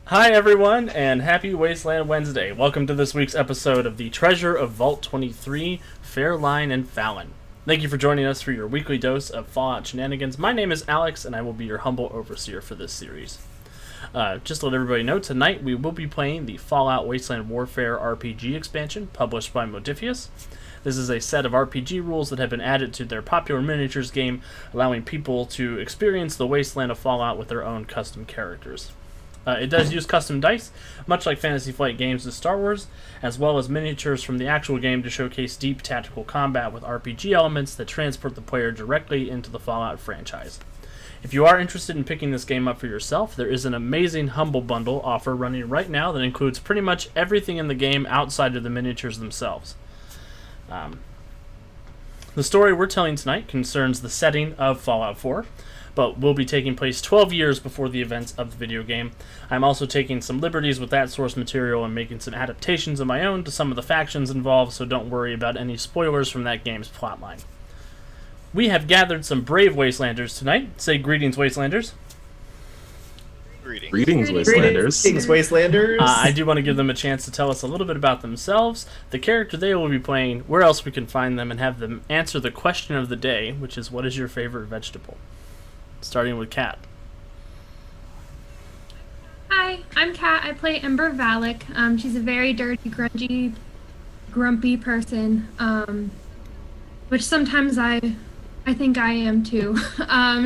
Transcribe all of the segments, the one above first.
Hi everyone, and happy Wasteland Wednesday. Welcome to this week's episode of the Treasure of Vault 23, Fairline and Fallon. Thank you for joining us for your weekly dose of Fallout shenanigans. My name is Alex, and I will be your humble overseer for this series. Just to let everybody know, tonight we will be playing the Fallout Wasteland Warfare RPG expansion, published by Modifius. This is a set of RPG rules that have been added to their popular miniatures game, allowing people to experience the Wasteland of Fallout with their own custom characters. It does use custom dice, much like Fantasy Flight Games' to Star Wars, as well as miniatures from the actual game to showcase deep tactical combat with RPG elements that transport the player directly into the Fallout franchise. If you are interested in picking this game up for yourself, there is an amazing Humble Bundle offer running right now that includes pretty much everything in the game outside of the miniatures themselves. The story we're telling tonight concerns the setting of Fallout 4, but will be taking place 12 years before the events of the video game. I'm also taking some liberties with that source material and making some adaptations of my own to some of the factions involved, so don't worry about any spoilers from that game's plotline. We have gathered some brave Wastelanders tonight. Say greetings, Wastelanders. Greetings, Wastelanders. Greetings, Wastelanders. I do want to give them a chance to tell us a little bit about themselves, the character they will be playing, where else we can find them, and have them answer the question of the day, which is, what is your favorite vegetable? Starting with Kat. Hi, I'm Kat. I play Ember Valak. She's a very dirty, grungy, grumpy person, which sometimes I think I am too.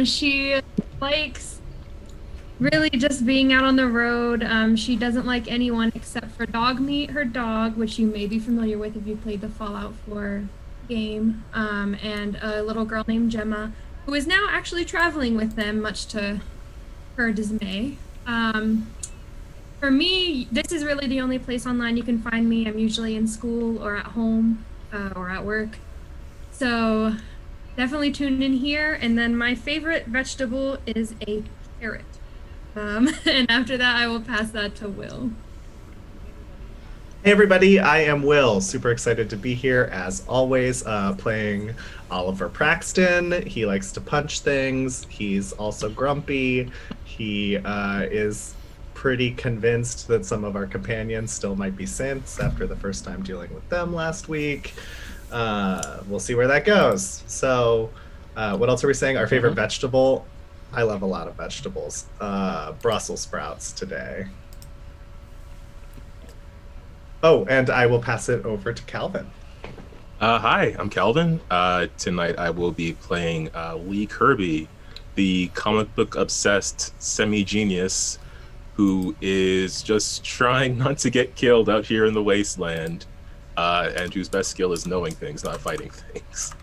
She likes really just being out on the road. She doesn't like anyone except for Dogmeat, her dog, which you may be familiar with if you played the Fallout 4 game, and a little girl named Gemma, who is now actually traveling with them, much to her dismay. For me, this is really the only place online you can find me. I'm usually in school or at home or at work. So definitely tune in here. And then my favorite vegetable is a carrot. And after that, I will pass that to Will. Hey everybody, I am Will. Super excited to be here as always, playing Oliver Praxton. He likes to punch things. He's also grumpy. He is pretty convinced that some of our companions still might be synths after the first time dealing with them last week. We'll see where that goes. So, what else are we saying? Our favorite vegetable? I love a lot of vegetables. Brussels sprouts today. Oh, and I will pass it over to Calvin. Hi, I'm Calvin. Tonight I will be playing Lee Kirby, the comic book obsessed semi-genius who is just trying not to get killed out here in the wasteland, and whose best skill is knowing things, not fighting things.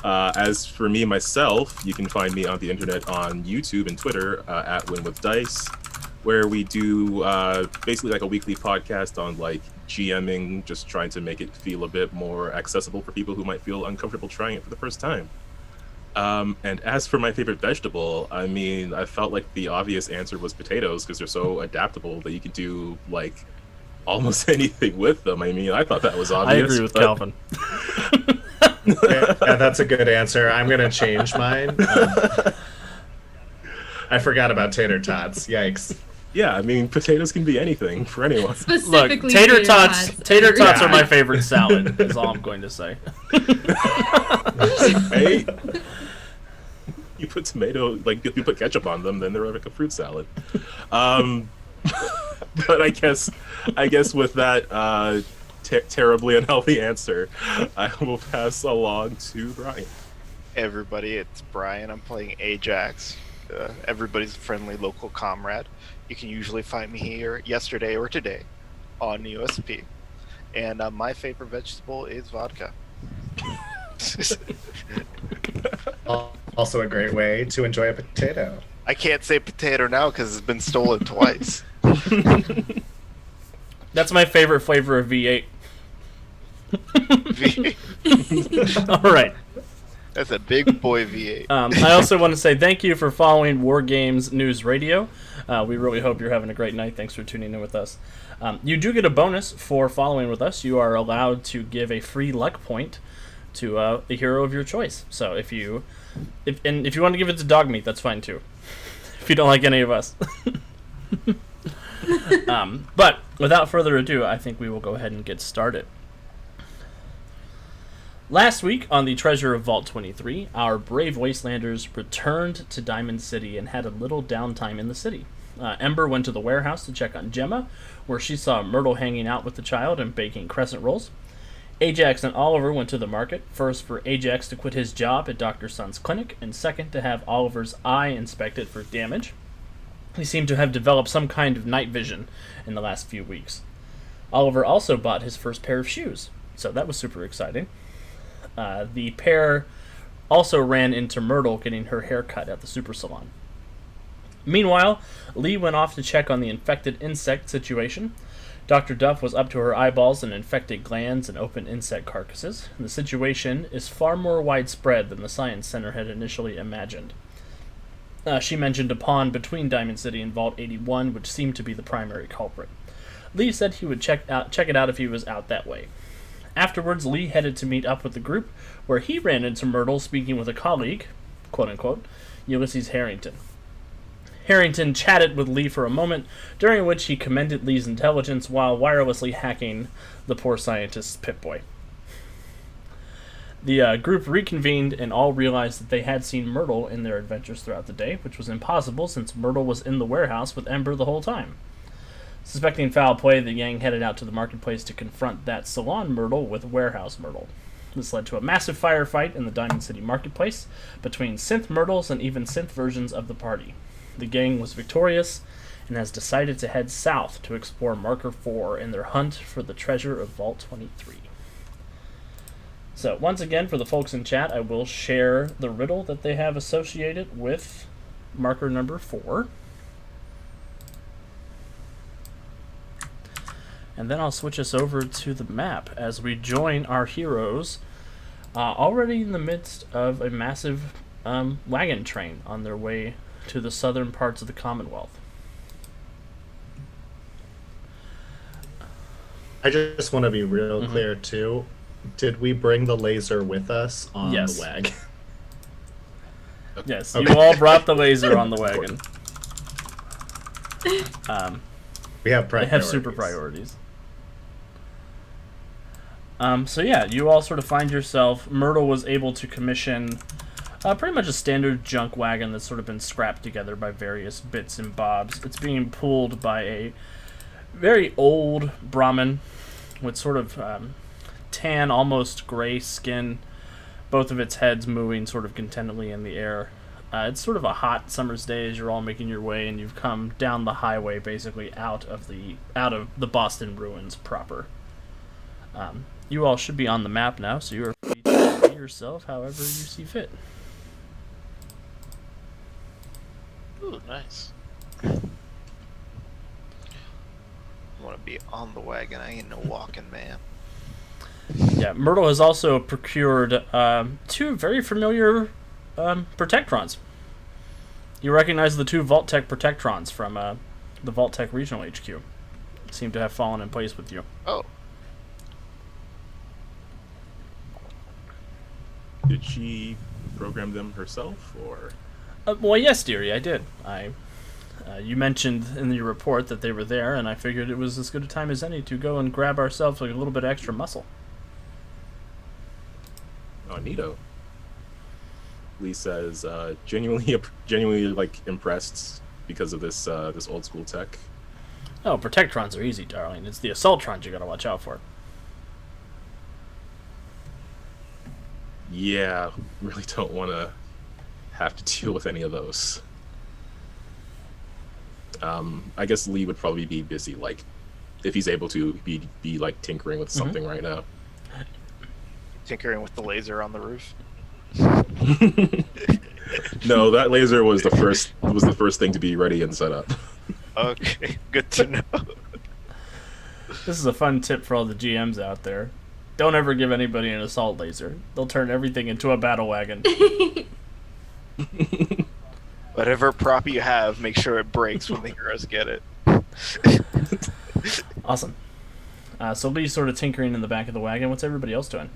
As for me, myself, you can find me on the internet on YouTube and Twitter at Win With Dice, where we do basically like a weekly podcast on like GMing, just trying to make it feel a bit more accessible for people who might feel uncomfortable trying it for the first time. And as for my favorite vegetable, I mean, I felt like the obvious answer was potatoes because they're so adaptable that you can do like almost anything with them. I mean, I thought that was obvious. I agree with Calvin. Yeah, that's a good answer. I'm going to change mine. I forgot about tater tots. Yikes. Yeah, I mean, potatoes can be anything for anyone. Look, Specifically, tater tots Yeah. are my favorite salad, is all I'm going to say. Hey, you put tomato, like if you put ketchup on them, then they're like a fruit salad. But I guess with that terribly unhealthy answer, I will pass along to Brian. Hey everybody, it's Brian. I'm playing Ajax, everybody's friendly local comrade. You can usually find me here yesterday or today on USP. And my favorite vegetable is vodka. Also a great way to enjoy a potato. I can't say potato now because it's been stolen twice. That's my favorite flavor of V8. All right. That's a big boy V8. I also want to say thank you for following War Games News Radio. We really hope you're having a great night. Thanks for tuning in with us. You do get a bonus for following with us. You are allowed to give a free luck point to a hero of your choice. So if you want to give it to Dogmeat, that's fine too. If you don't like any of us. But without further ado, I think we will go ahead and get started. Last week on the Treasure of Vault 23, our brave Wastelanders returned to Diamond City and had a little downtime in the city. Ember went to the warehouse to check on Gemma, where she saw Myrtle hanging out with the child and baking crescent rolls. Ajax and Oliver went to the market, first for Ajax to quit his job at Dr. Sun's clinic, and second to have Oliver's eye inspected for damage. He seemed to have developed some kind of night vision in the last few weeks. Oliver also bought his first pair of shoes, so that was super exciting. The pair also ran into Myrtle getting her hair cut at the super salon. Meanwhile, Lee went off to check on the infected insect situation. Dr. Duff was up to her eyeballs in infected glands and open insect carcasses. The situation is far more widespread than the Science Center had initially imagined. She mentioned a pond between Diamond City and Vault 81, which seemed to be the primary culprit. Lee said he would check it out if he was out that way. Afterwards, Lee headed to meet up with the group, where he ran into Myrtle speaking with a colleague, quote-unquote, Ulysses Harrington. Harrington chatted with Lee for a moment, during which he commended Lee's intelligence while wirelessly hacking the poor scientist's Pip-Boy. The group reconvened and all realized that they had seen Myrtle in their adventures throughout the day, which was impossible since Myrtle was in the warehouse with Ember the whole time. Suspecting foul play, the gang headed out to the marketplace to confront that salon Myrtle with warehouse Myrtle. This led to a massive firefight in the Diamond City marketplace between synth Myrtles and even synth versions of the party. The gang was victorious and has decided to head south to explore Marker 4 in their hunt for the treasure of Vault 23. So, once again, for the folks in chat, I will share the riddle that they have associated with marker number 4. And then I'll switch us over to the map as we join our heroes already in the midst of a massive wagon train on their way to the southern parts of the Commonwealth. I just want to be real clear, too. Did we bring the laser with us on the wagon? Yes, Okay. you all brought the laser on the wagon. We have They have super priorities. So yeah, you all sort of find yourself. Myrtle was able to commission pretty much a standard junk wagon that's sort of been scrapped together by various bits and bobs. It's being pulled by a very old Brahmin with sort of tan, almost gray skin, both of its heads moving sort of contentedly in the air. It's sort of a hot summer's day as you're all making your way, and you've come down the highway, basically out of the Boston ruins proper. You all should be on the map now, so you are free to see yourself however you see fit. Ooh, nice. I want to be on the wagon. I ain't no walking man. Yeah, Myrtle has also procured 2 very familiar Protectrons. You recognize the 2 Vault-Tec Protectrons from the Vault-Tec Regional HQ. Seem to have fallen in place with you. Oh. Did she program them herself, or? Well, yes, dearie, I did. You mentioned in your report that they were there, and I figured it was as good a time as any to go and grab ourselves like a little bit of extra muscle. Oh, neato. Lee says, genuinely like impressed because of this this old school tech. Oh, Protectrons are easy, darling. It's the Assaultrons you gotta watch out for. Yeah, really don't want to have to deal with any of those. I guess Lee would probably be busy, like, if he's able to be like tinkering with something right now. Tinkering with the laser on the roof. No, that laser was the first thing to be ready and set up. Okay, good to know. This is a fun tip for all the GMs out there. Don't ever give anybody an assault laser. They'll turn everything into a battle wagon. Whatever prop you have, make sure it breaks when the heroes get it. Awesome. So Lee's sort of tinkering in the back of the wagon. What's everybody else doing?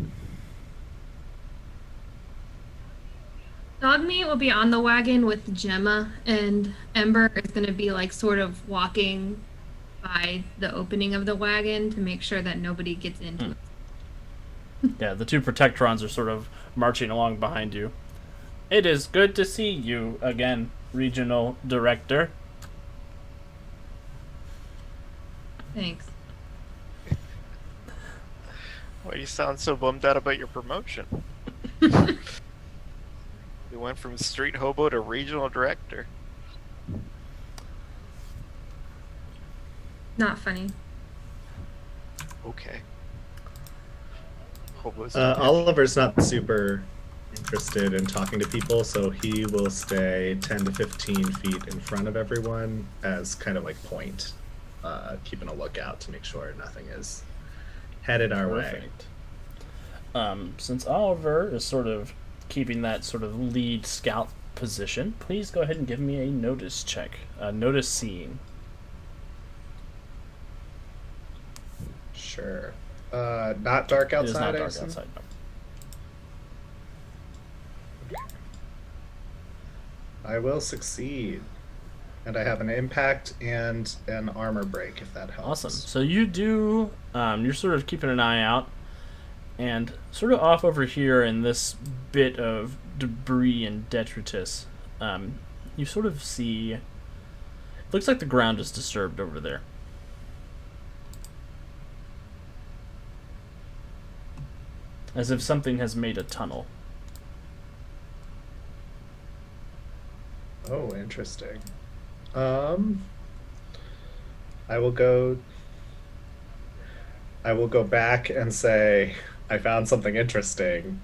Dogmeat will be on the wagon with Gemma, and Ember is going to be like sort of walking by the opening of the wagon to make sure that nobody gets into it. Yeah, the two Protectrons are sort of marching along behind you. It is good to see you again, Regional Director. Thanks. Why do you sound so bummed out about your promotion? You went from street hobo to regional director. Not funny. Okay. Hobo's Oliver's not super interested in talking to people, so he will stay 10 to 15 feet in front of everyone as kind of like point, keeping a lookout to make sure nothing is headed our way. Perfect. Since Oliver is sort of keeping that sort of lead scout position, please go ahead and give me a notice check. Notice seeing. Sure. Not dark outside. It is not I dark assume? outside. No. I will succeed. And I have an impact and an armor break, if that helps. Awesome. So you do, you're sort of keeping an eye out, and sort of off over here in this bit of debris and detritus, you sort of see, it looks like the ground is disturbed over there. As if something has made a tunnel. Oh, interesting. I will go back and say, I found something interesting.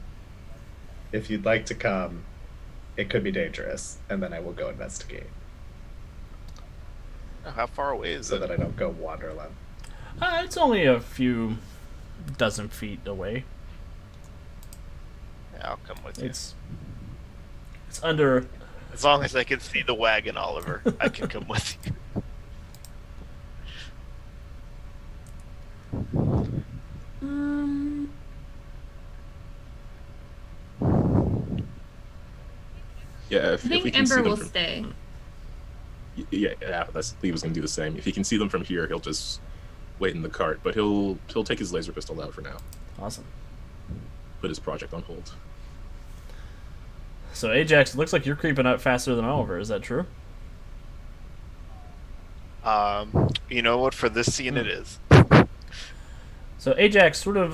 If you'd like to come, it could be dangerous, and then I will go investigate. How far away is So it? that I don't go wander alone. It's only a few dozen feet away. Yeah, I'll come with you. It's under. As long as I can see the wagon, Oliver, I can come with you. Yeah, I if we think can see Ember them will from, stay. yeah, he was gonna do the same. If he can see them from here, he'll just wait in the cart. But he'll take his laser pistol out for now. Awesome. Put his project on hold. So Ajax, it looks like you're creeping up faster than Oliver. Is that true? You know what? For this scene, it is. So Ajax sort of,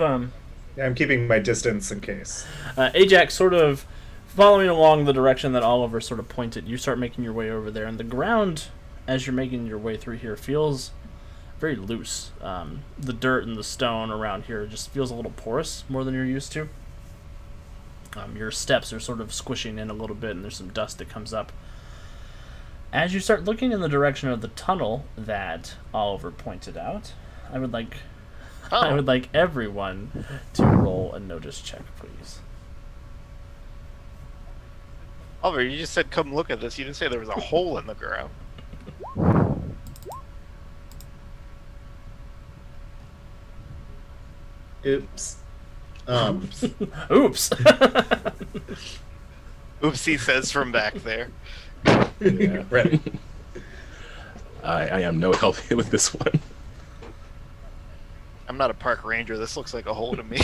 Yeah, I'm keeping my distance in case. Ajax sort of following along the direction that Oliver sort of pointed. You start making your way over there, and the ground, as you're making your way through here, feels very loose. The dirt and the stone around here just feels a little porous, more than you're used to. Your steps are sort of squishing in a little bit, and there's some dust that comes up. As you start looking in the direction of the tunnel that Oliver pointed out, I would like everyone to roll a notice check, please. Oliver, you just said come look at this. You didn't say there was a hole in the ground. Oops. Oops. Oops, he says from back there. Yeah, right. I am no help with this one. I'm not a park ranger. This looks like a hole to me.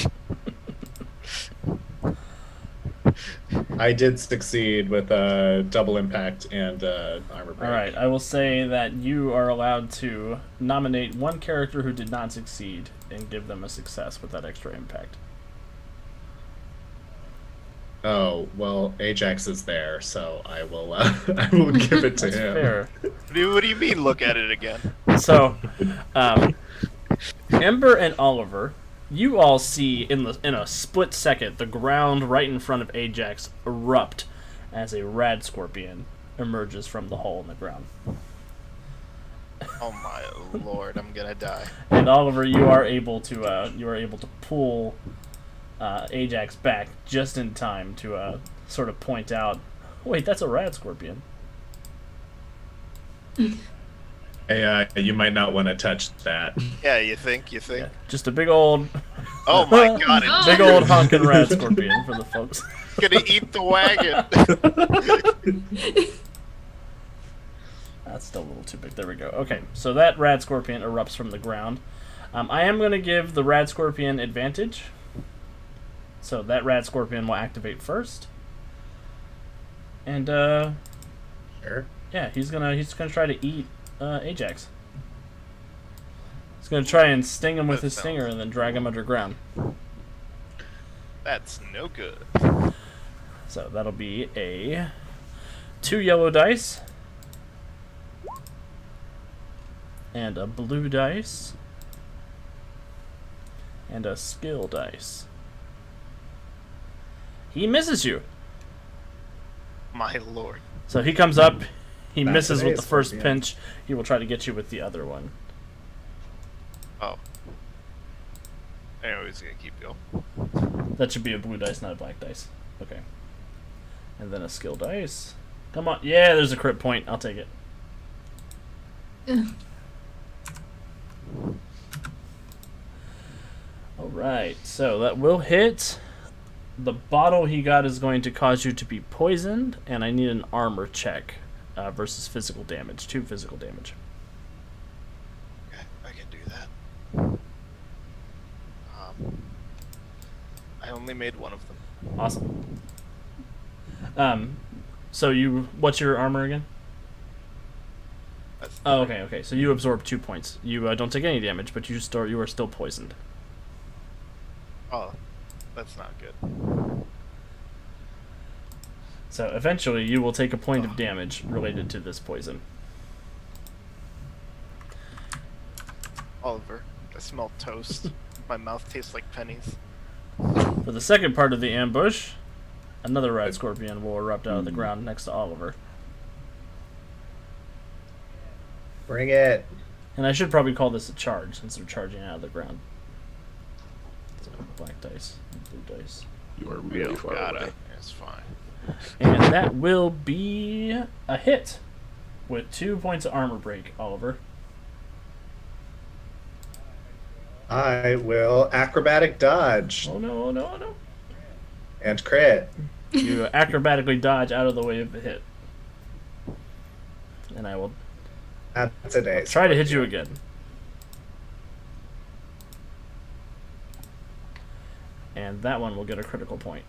I did succeed with a double impact and armor break. All right, I will say that you are allowed to nominate one character who did not succeed and give them a success with that extra impact. Oh, well, Ajax is there, so I will I will give it to That's him. fair. What do you mean, look at it again? So, Ember and Oliver, you all see in a split second the ground right in front of Ajax erupt as a rad scorpion emerges from the hole in the ground. Oh my lord, I'm gonna die. And Oliver, you are able to pull Ajax back just in time to sort of point out, wait, that's a rad scorpion. Hey, you might not want to touch that. Yeah, you think? Yeah, just a big old, Oh my god, it's big old honking rad scorpion for the folks. gonna eat the wagon. That's still a little too big. There we go. Okay, so that rad scorpion erupts from the ground. I am going to give the rad scorpion advantage. So that rad scorpion will activate first. And Sure. yeah, he's gonna try to eat Ajax. He's gonna try and sting him with his stinger and then drag him underground. That's no good. So that'll be a 2 yellow dice and a blue dice and a skill dice. He misses you. My lord. So he comes up, he That's misses an with the ace, first yeah. pinch. He will try to get you with the other one. Oh. Anyways, gonna keep going. That should be a blue dice, not a black dice. Okay. And then a skill dice. Come on. Yeah, there's a crit point. I'll take it. Ugh. Alright, so that will hit. The bottle he got is going to cause you to be poisoned, and I need an armor check versus physical damage. 2 physical damage. Okay, I can do that. I only made one of them. Awesome. So what's your armor again? That's Oh, okay. So you absorb 2 points. You don't take any damage, but you are still poisoned. Oh, that's not good. So eventually you will take a point of damage related to this poison. Oliver, I smell toast. My mouth tastes like pennies. For the second part of the ambush, another red scorpion will erupt out of the ground next to Oliver. Bring it. And I should probably call this a charge since they're charging out of the ground. So black dice, and blue dice. You are really far Got away. it. It's fine. And that will be a hit with 2 points of armor break, Oliver. I will acrobatic dodge Oh no, oh no, oh no. and crit. You acrobatically dodge out of the way of the hit. And I will That's an ace. try to hit you again. And that one will get a critical point.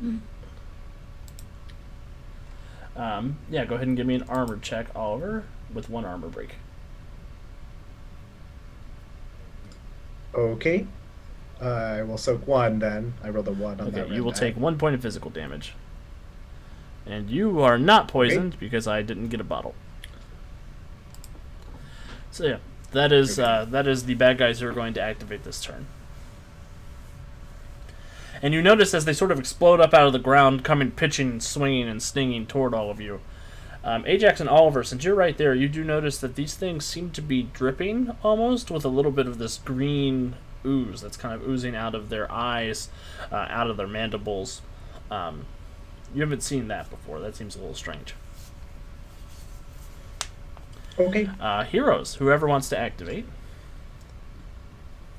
Yeah, go ahead and give me an armor check, Oliver, with 1 armor break. Okay. I will soak 1 then. I rolled a 1 on that. Okay, you red will die. take 1 point of physical damage. And you are not poisoned because I didn't get a bottle. So yeah, that is the bad guys who are going to activate this turn. And you notice as they sort of explode up out of the ground, coming pitching, swinging, and stinging toward all of you. Ajax and Oliver, since you're right there, you do notice that these things seem to be dripping almost with a little bit of this green ooze that's kind of oozing out of their eyes, out of their mandibles. You haven't seen that before. That seems a little strange. Okay. Heroes, whoever wants to activate.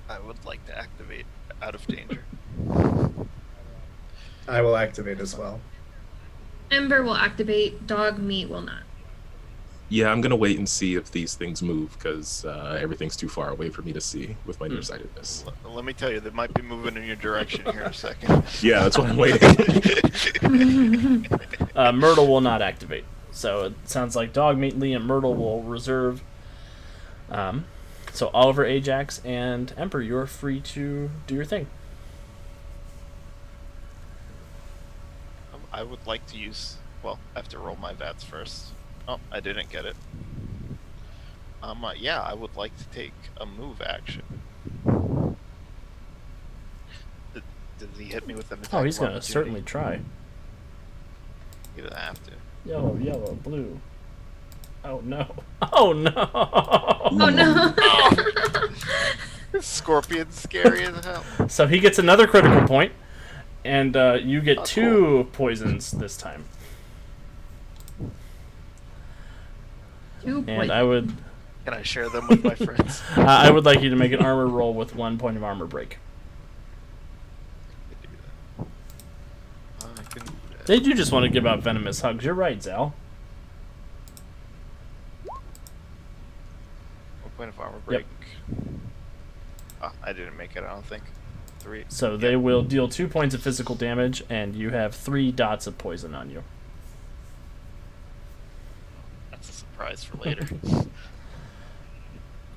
I would like to activate out of danger. I will activate as well. Ember will activate. Dog meat will not. Yeah, I'm gonna wait and see if these things move because everything's too far away for me to see with my nearsightedness. Let me tell you, they might be moving in your direction here in a second. Yeah, that's what I'm waiting. Myrtle will not activate. So it sounds like Dogmeat, Lee, and Myrtle will reserve. So Oliver, Ajax, and Emperor, you're free to do your thing. I would like to use. Well, I have to roll my VATS first. Oh, I didn't get it. Yeah, I would like to take a move action. Did he hit me with an attack? Oh, he's of going to opportunity? certainly try. He doesn't have to. Yellow, yellow, blue. Oh no. Oh no. Oh no! Scorpion's scary as hell. So he gets another critical point, and you get Oh, 2 poisons this time. 2 And I would Can I share them with my friends? I would like you to make an armor roll with 1 point of armor break. I can do that. They do just want to give out venomous hugs. You're right, Zal. point of armor break. Oh, I didn't make it, I don't think. 3. So they will deal 2 points of physical damage, and you have 3 dots of poison on you. That's a surprise for later.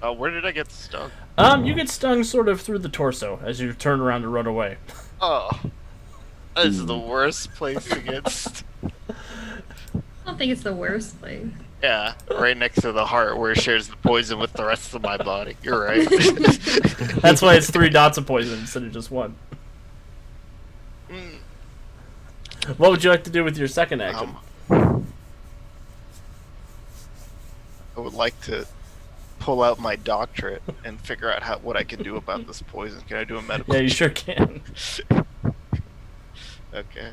Where did I get stung? You get stung sort of through the torso as you turn around to run away. Oh. This is the worst place to get stung. I don't think it's the worst place. Yeah, right next to the heart where it shares the poison with the rest of my body. You're right. That's why it's 3 dots of poison instead of just 1. What would you like to do with your second action? I would like to pull out my doctorate and figure out what I can do about this poison. Can I do a medical? Yeah, you sure can. Okay.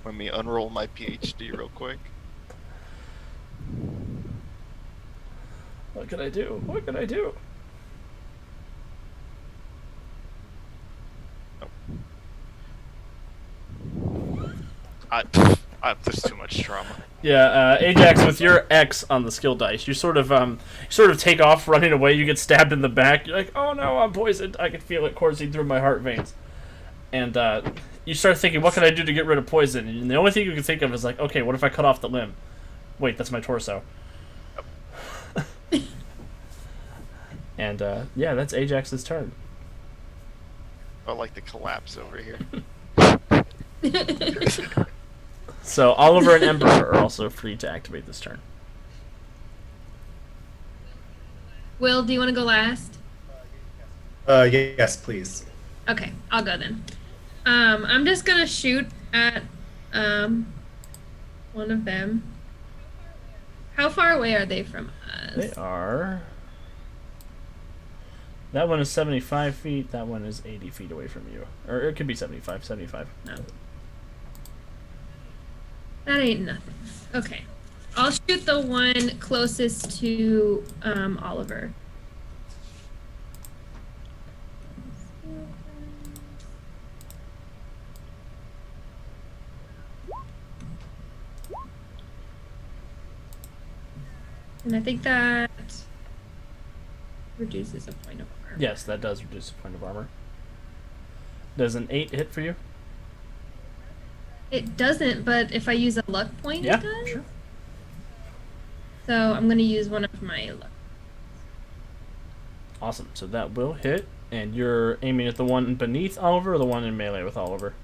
Let me unroll my PhD real quick. What can I do? What can I do? There's too much trauma. Yeah, Ajax, with your X on the skill dice, you sort of take off running away. You get stabbed in the back. You're like, oh no, I'm poisoned. I can feel it coursing through my heart veins. And you start thinking, what can I do to get rid of poison? And the only thing you can think of is like, okay, what if I cut off the limb? Wait, that's my torso. And yeah, that's Ajax's turn. I like the collapse over here. So Oliver and Ember are also free to activate this turn. Will, do you want to go last? Yes, please. Okay, I'll go then. I'm just gonna shoot at one of them. How far away are they from us? They are... That one is 75 feet, that one is 80 feet away from you. Or it could be 75. No. That ain't nothing. Okay. I'll shoot the one closest to Oliver. And I think that reduces a point of armor. Yes, that does reduce a point of armor. Does an 8 hit for you? It doesn't, but if I use a luck point, Yeah, it does? sure. So I'm going to use one of my luck. Awesome, so that will hit. And you're aiming at the one beneath Oliver or the one in melee with Oliver?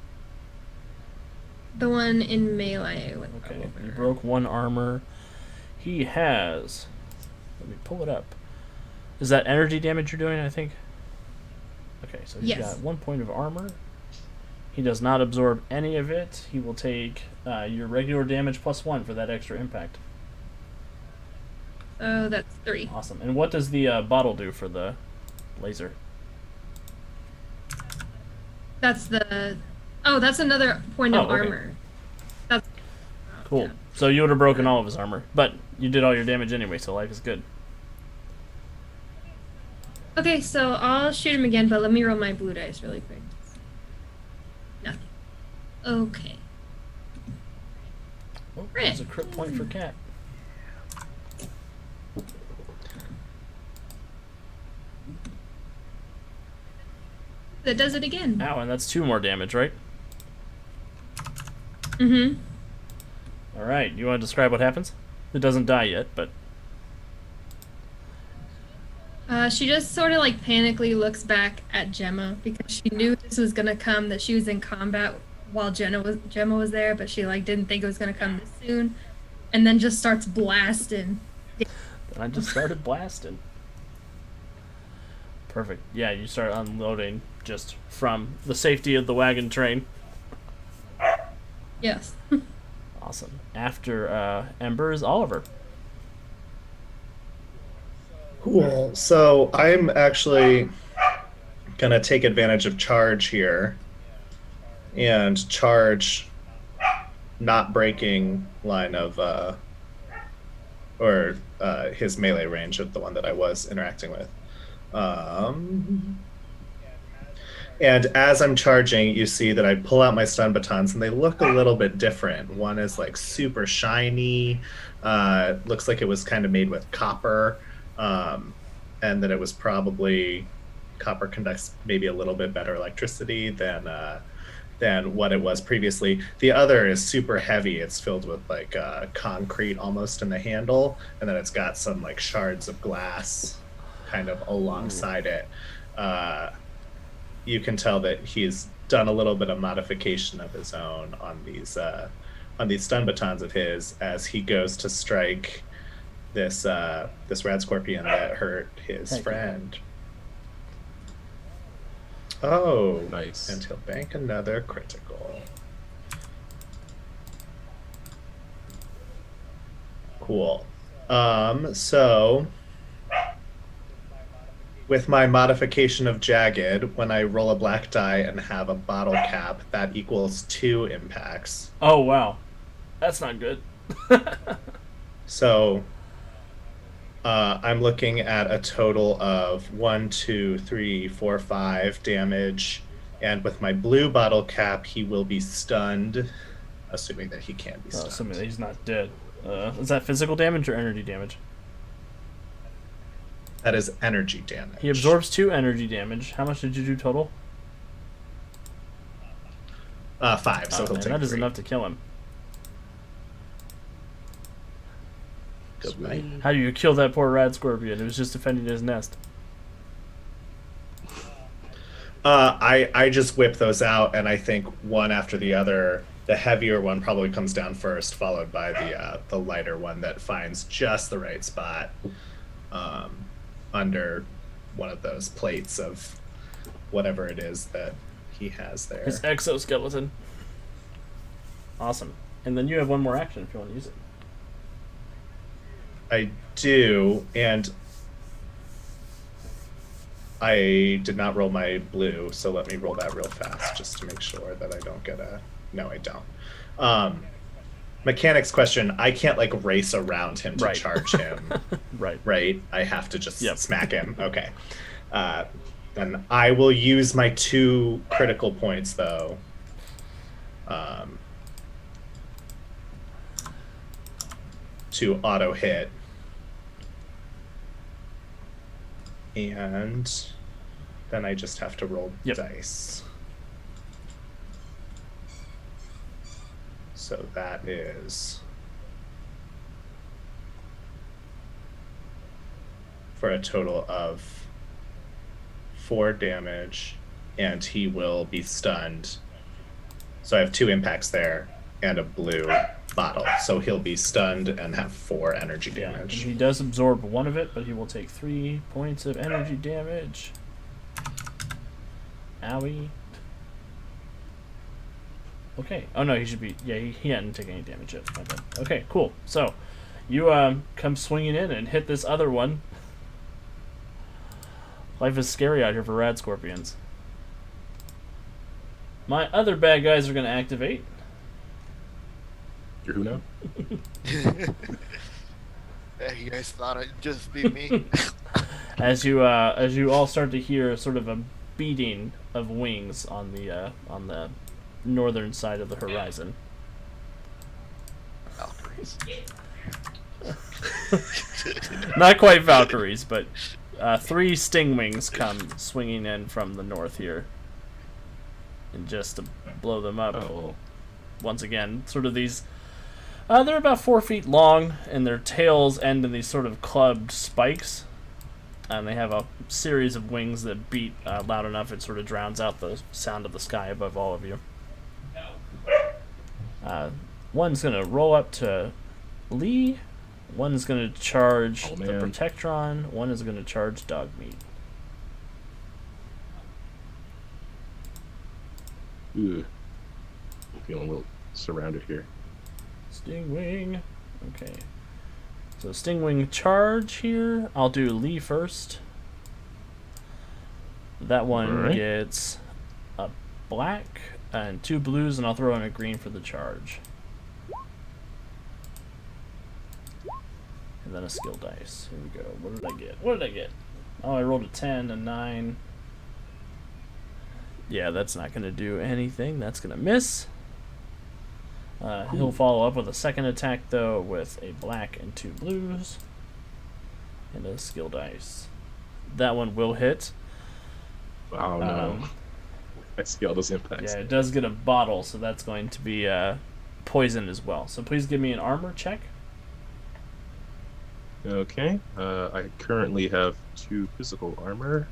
The one in melee with Okay, Oliver. you broke 1 armor. He has... Let me pull it up. Is that energy damage you're doing, I think? Okay, so he's Yes. got 1 point of armor. He does not absorb any of it. He will take your regular damage plus 1 for that extra impact. So that's 3. Awesome. And what does the bottle do for the laser? That's the... Oh, that's another point of Oh, okay. armor. That's... Cool. Yeah. So you would have broken all of his armor. But you did all your damage anyway, so life is good. Okay, so I'll shoot him again, but let me roll my blue dice really quick. Nothing. Okay. Oh, there's a crit point for Cat. That does it again. Ow, and that's 2 more damage, right? Mm-hmm. Alright, you want to describe what happens? It doesn't die yet, but... She just sort of like panically looks back at Gemma because she knew this was gonna come, that she was in combat while Gemma was there, but she like didn't think it was gonna come this soon, and then just starts blasting. I just started blasting. Perfect. Yeah, you start unloading just from the safety of the wagon train. Yes. Awesome. After Ember is Oliver. Cool. So I'm actually gonna take advantage of charge here and charge not breaking line of his melee range of the one that I was interacting with. And as I'm charging, you see that I pull out my stun batons, and they look a little bit different. One is like super shiny, looks like it was kind of made with copper. and that it was probably copper conducts maybe a little bit better electricity than what it was previously. The other is super heavy. It's filled with like concrete almost in the handle, and then it's got some like shards of glass kind of alongside it. You can tell that he's done a little bit of modification of his own on these stun batons of his as he goes to strike this rad scorpion that hurt his friend. Oh, Nice. And he'll bank another critical. Cool. So with my modification of jagged, when I roll a black die and have a bottle cap, that equals 2 impacts. Oh, wow. That's not good. So I'm looking at a total of 1, 2, 3, 4, 5 damage. And with my blue bottle cap, he will be stunned, assuming that he can be stunned. Assuming that he's not dead. Is that physical damage or energy damage? That is energy damage. He absorbs 2 energy damage. How much did you do total? 5, so he'll take 3. That is enough to kill him. Good night. How do you kill that poor rad scorpion? It was just defending his nest. I just whip those out, and I think one after the other. The heavier one probably comes down first, followed by the lighter one that finds just the right spot under one of those plates of whatever it is that he has there. His exoskeleton. Awesome. And then you have one more action if you want to use it. I do, and I did not roll my blue, so let me roll that real fast just to make sure that I don't get a... No, I don't. Mechanics question, I can't like race around him to charge him. Right? I have to just smack him. Okay. Then I will use my 2 critical points though. To auto hit. And then I just have to roll dice. So that is for a total of 4 damage, and he will be stunned. So I have 2 impacts there and a blue bottle. So he'll be stunned and have 4 energy damage. He does absorb 1 of it, but he will take 3 points of energy damage. Owie. Okay. Oh no, he should be. Yeah, he hadn't taken any damage yet. My bad. Okay, cool. So, you come swinging in and hit this other one. Life is scary out here for rad scorpions. My other bad guys are going to activate. You're who now? Yeah, you guys thought it'd just be me. As you all start to hear sort of a beating of wings on the northern side of the horizon. Valkyries. Not quite Valkyries, but 3 sting wings come swinging in from the north here. And just to blow them up, once again, sort of these... they're about 4 feet long, and their tails end in these sort of clubbed spikes. And they have a series of wings that beat loud enough it sort of drowns out the sound of the sky above all of you. One's going to roll up to Lee. One's going to charge the Protectron. One is going to charge Dogmeat. Ugh. Feeling a little surrounded here. Stingwing. Okay. So Stingwing charge here. I'll do Lee first. That one gets a black and 2 blues, and I'll throw in a green for the charge. And then a skill dice. Here we go. What did I get? What did I get? Oh, I rolled a 10, a 9. Yeah, that's not going to do anything. That's going to miss. He'll follow up with a second attack, though, with a black and 2 blues. And a skill dice. That one will hit. Oh no. I see all those impacts. Yeah, it does get a bottle, so that's going to be poison as well. So please give me an armor check. Okay. I currently have 2 physical armor.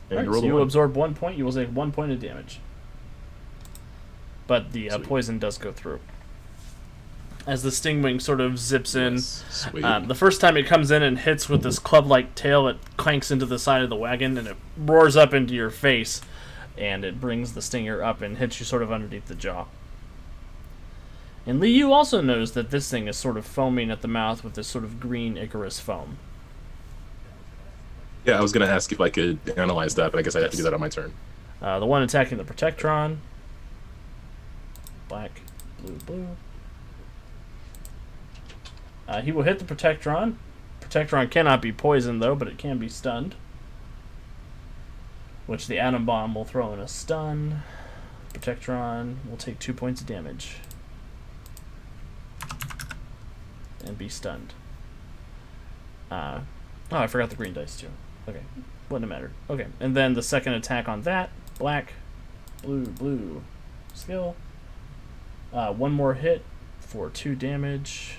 And Alright, roll so you one. absorb 1 point. You will take 1 point of damage. But the poison does go through. As the stingwing sort of zips in, Yes, sweet. the first time it comes in and hits with this club-like tail, it clanks into the side of the wagon and it roars up into your face, and it brings the stinger up and hits you sort of underneath the jaw. And Lee, you also notice that this thing is sort of foaming at the mouth with this sort of green Icarus foam. Yeah, I was gonna ask if I could analyze that, but I guess I have to do that on my turn. The one attacking the Protectron. Black, blue, blue. He will hit the Protectron. Protectron cannot be poisoned, though, but it can be stunned. Which the Atom Bomb will throw in a stun. Protectron will take 2 points of damage. And be stunned. Oh, I forgot the green dice, too. Okay, wouldn't have mattered. Okay, and then the second attack on that. Black, blue, blue. Skill. One more hit for 2 damage.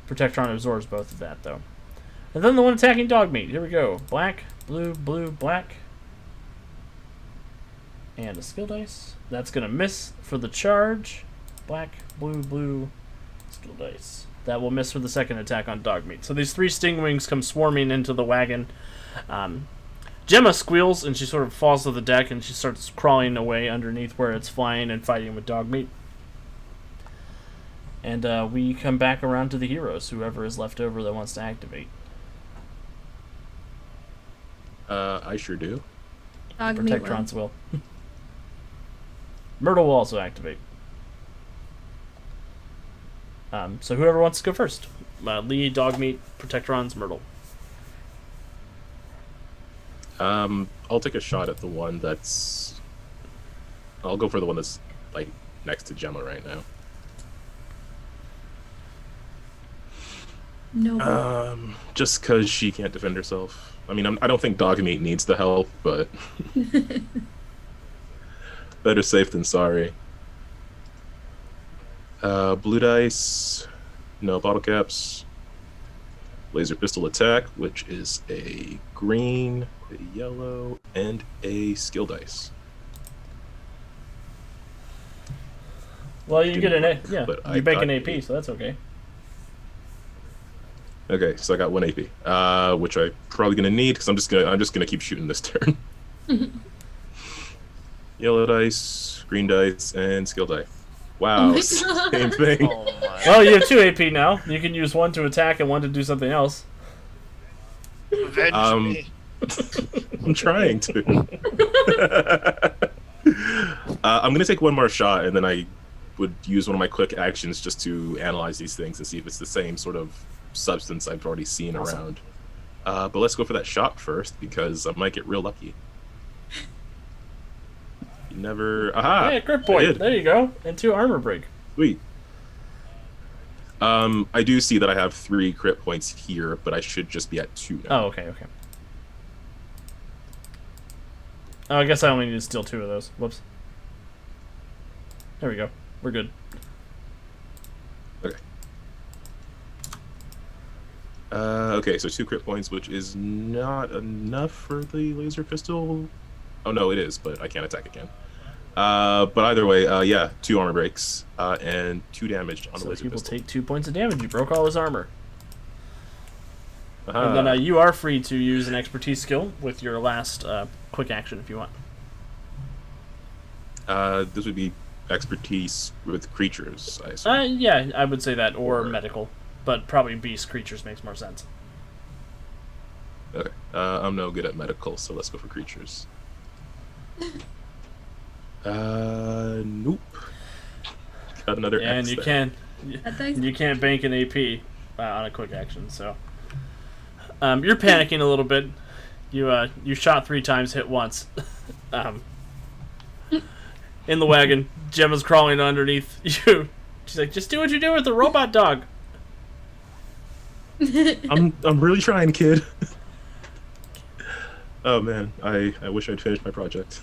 Protectron absorbs both of that, though. And then the one attacking Dogmeat. Here we go. Black, blue, blue, black. And a skill dice. That's going to miss for the charge. Black, blue, blue, skill dice. That will miss for the second attack on Dogmeat. So these 3 stingwings come swarming into the wagon. Gemma squeals, and she sort of falls to the deck, and she starts crawling away underneath where it's flying and fighting with Dogmeat. And we come back around to the heroes, whoever is left over that wants to activate. I sure do. Protectrons will. Myrtle will also activate. So whoever wants to go first. Lee, Dogmeat, Protectrons, Myrtle. I'll take a shot at the one that's... I'll go for the one that's, like, next to Gemma right now. No. Just because she can't defend herself. I mean, I don't think Dogmeat needs the help, but... better safe than sorry. Blue dice, no bottle caps. Laser pistol attack, which is a green, a yellow, and a skill dice. Well, you get an A. Yeah, But I you bank an got AP, a- so that's okay. Okay, so I got 1 AP, which I'm probably gonna need because I'm just gonna keep shooting this turn. Yellow dice, green dice, and skill die. Wow, Oh my same God. thing. Oh my. Well, you have 2 AP now. You can use 1 to attack and 1 to do something else. Avenge me. I'm trying to. I'm gonna take 1 more shot, and then I would use one of my quick actions just to analyze these things and see if it's the same sort of substance I've already seen Awesome. around. But let's go for that shot first because I might get real lucky. You never. Aha! Yeah, grip I point. did. There you go. And 2 armor break. Sweet. I do see that I have 3 crit points here, but I should just be at 2 now. Oh, okay, okay. Oh, I guess I only need to steal 2 of those. Whoops. There we go. We're good. Okay. Okay, so 2 crit points, which is not enough for the laser pistol. Oh no, it is, but I can't attack again. But either way, yeah, 2 armor breaks and 2 damage on the So laser he will pistol. take 2 points of damage. You broke all his armor. Aha. And then you are free to use an expertise skill with your last quick action if you want. This would be expertise with creatures, I assume. Yeah, I would say that, or Or- medical. But probably beast creatures makes more sense. Okay. I'm no good at medical, so let's go for creatures. Nope. Got another And X you there. can't That dice- you can't bank an AP on a quick action, so you're panicking a little bit. You shot 3 times, hit once. In the wagon, Gemma's crawling underneath you. She's like, "Just do what you do with the robot dog." I'm really trying, kid. Oh man, I wish I'd finished my project.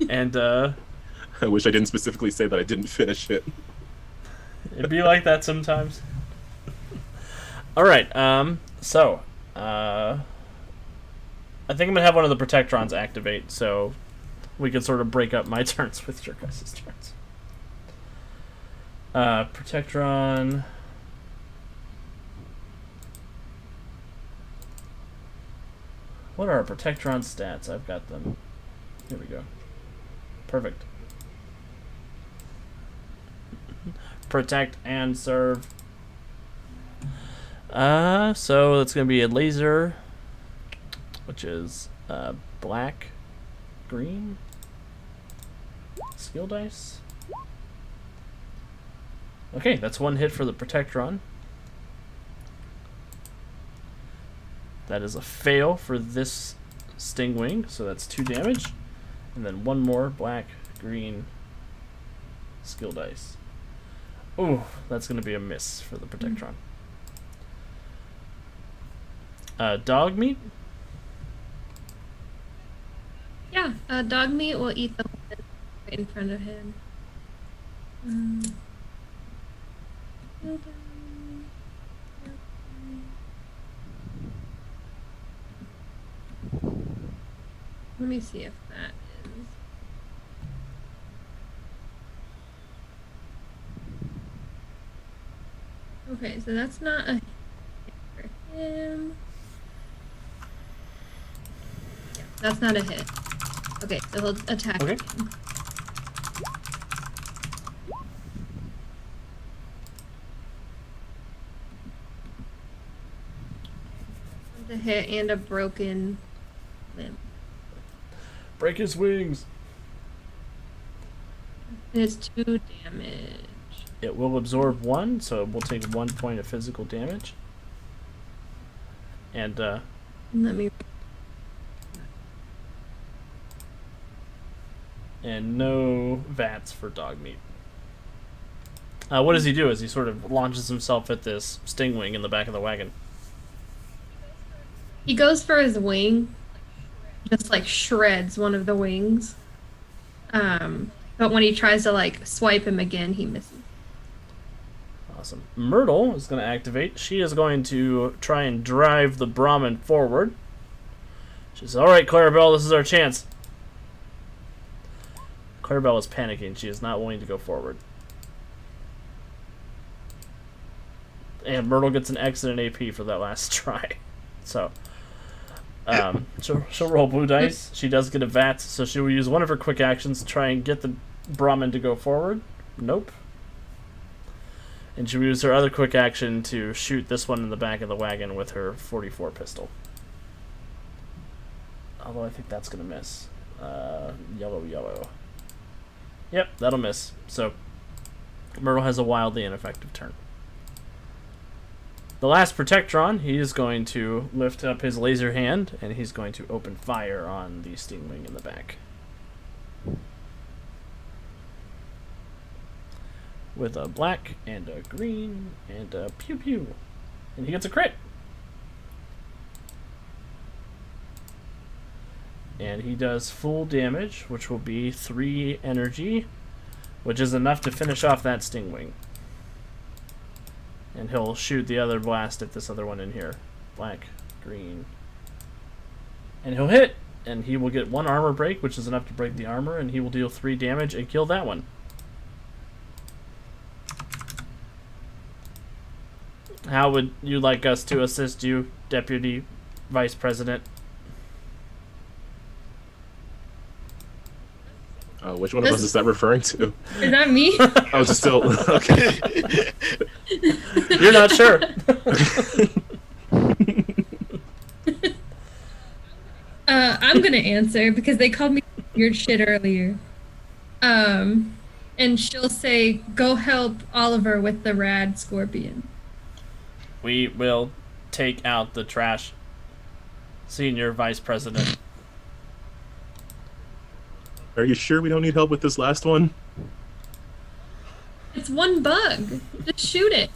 And I wish I didn't specifically say that I didn't finish it. it'd be like that sometimes. All right. So, I think I'm gonna have one of the Protectrons activate, so we can sort of break up my turns with your guys' turns. Protectron. What are our Protectron stats? I've got them. Here we go. Perfect. Protect and serve. So it's gonna be a laser, which is black, green, skill dice. Okay, that's one hit for the Protectron. That is a fail for this Stingwing, so that's 2 damage. And then one more black, green, skill dice. Ooh, that's going to be a miss for the Protectron. Dog meat? Yeah, dog meat will eat the one right in front of him. Let me see if that is. Okay, so that's not a hit for him. Yeah, that's not a hit. Okay, so he'll attack Okay. again. A hit and a broken limb. Break his wings. And it's 2 damage. It will absorb 1, so it will take 1 point of physical damage. And Let me. and no VATs for dog meat. What does he do as he sort of launches himself at this Stingwing in the back of the wagon? He goes for his wing, just like shreds one of the wings. But when he tries to like swipe him again, he misses. Awesome. Myrtle is going to activate. She is going to try and drive the Brahmin forward. She says, "Alright, Clarabelle, this is our chance." Clarabelle is panicking. She is not willing to go forward. And Myrtle gets an X and an AP for that last try. So, she'll roll blue dice. She does get a VAT, so she will use one of her quick actions to try and get the Brahmin to go forward. Nope. And she will use her other quick action to shoot this one in the back of the wagon with her 44 pistol. Although I think that's going to miss. Yellow, yellow. Yep, that'll miss. So, Myrtle has a wildly ineffective turn. The last Protectron, he is going to lift up his laser hand, and he's going to open fire on the Stingwing in the back. With a black and a green and a pew pew. And he gets a crit. And he does full damage, which will be 3 energy, which is enough to finish off that Stingwing. And he'll shoot the other blast at this other one in here. Black, green. And he'll hit! And he will get 1 armor break, which is enough to break the armor, and he will deal 3 damage and kill that one. How would you like us to assist you, Deputy Vice President? Which one of us is that referring to? Is that me? I was just still okay. You're not sure. I'm gonna answer because they called me weird shit earlier. And she'll say, "Go help Oliver with the rad scorpion." We will take out the trash, Senior Vice President. Are you sure we don't need help with this last one? It's 1 bug. Just shoot it.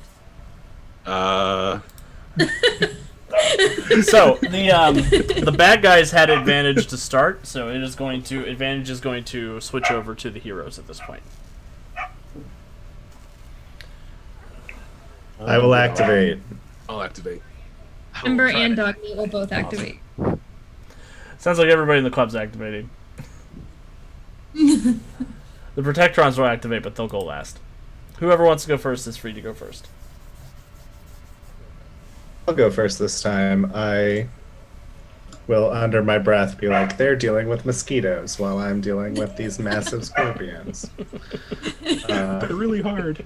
So the bad guys had advantage to start, so advantage is going to switch over to the heroes at this point. I will activate. I'll activate. Ember and Dogmeat will both activate. Sounds like everybody in the club's activating. The Protectrons will activate, but they'll go last. Whoever wants to go first is free to go first. I'll go first this time. I will, under my breath, be like, they're dealing with mosquitoes while I'm dealing with these massive scorpions. They're really hard.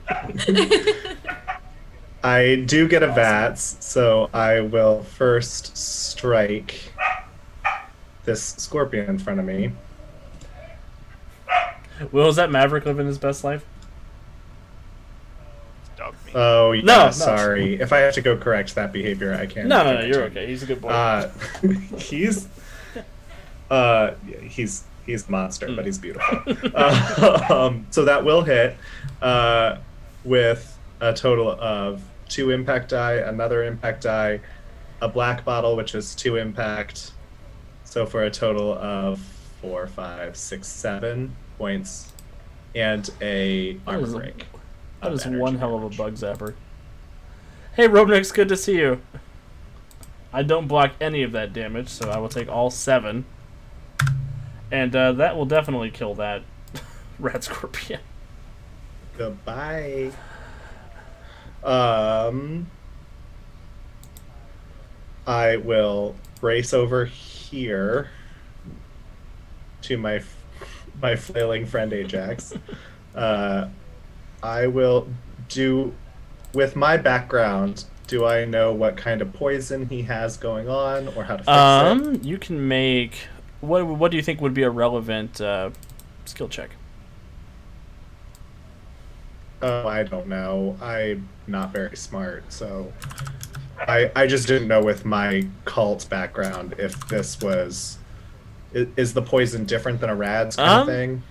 I do get a VATS, so I will first strike this scorpion in front of me. Will, is that Maverick living his best life? Dogmeat. Oh, yeah, No. sorry. If I have to go correct that behavior, I can't. No, you're okay. He's a good boy. He's a monster, but he's beautiful. So that will hit with a total of 2 impact die, another impact die, a black bottle, which is 2 impact. So for a total of 4, 5, 6, 7 points, and a armor break. That is energy one hell of a damage. bug zapper. Hey, Robnix, good to see you. I don't block any of that damage, so I will take all 7. And that will definitely kill that rat scorpion. Goodbye. I will race over here to my flailing friend Ajax. I will do, with my background, do I know what kind of poison he has going on or how to fix it? You can make... What do you think would be a relevant skill check? Oh, I don't know. I'm not very smart, so... I just didn't know with my cult background if this was... Is the poison different than a rad's kind of thing?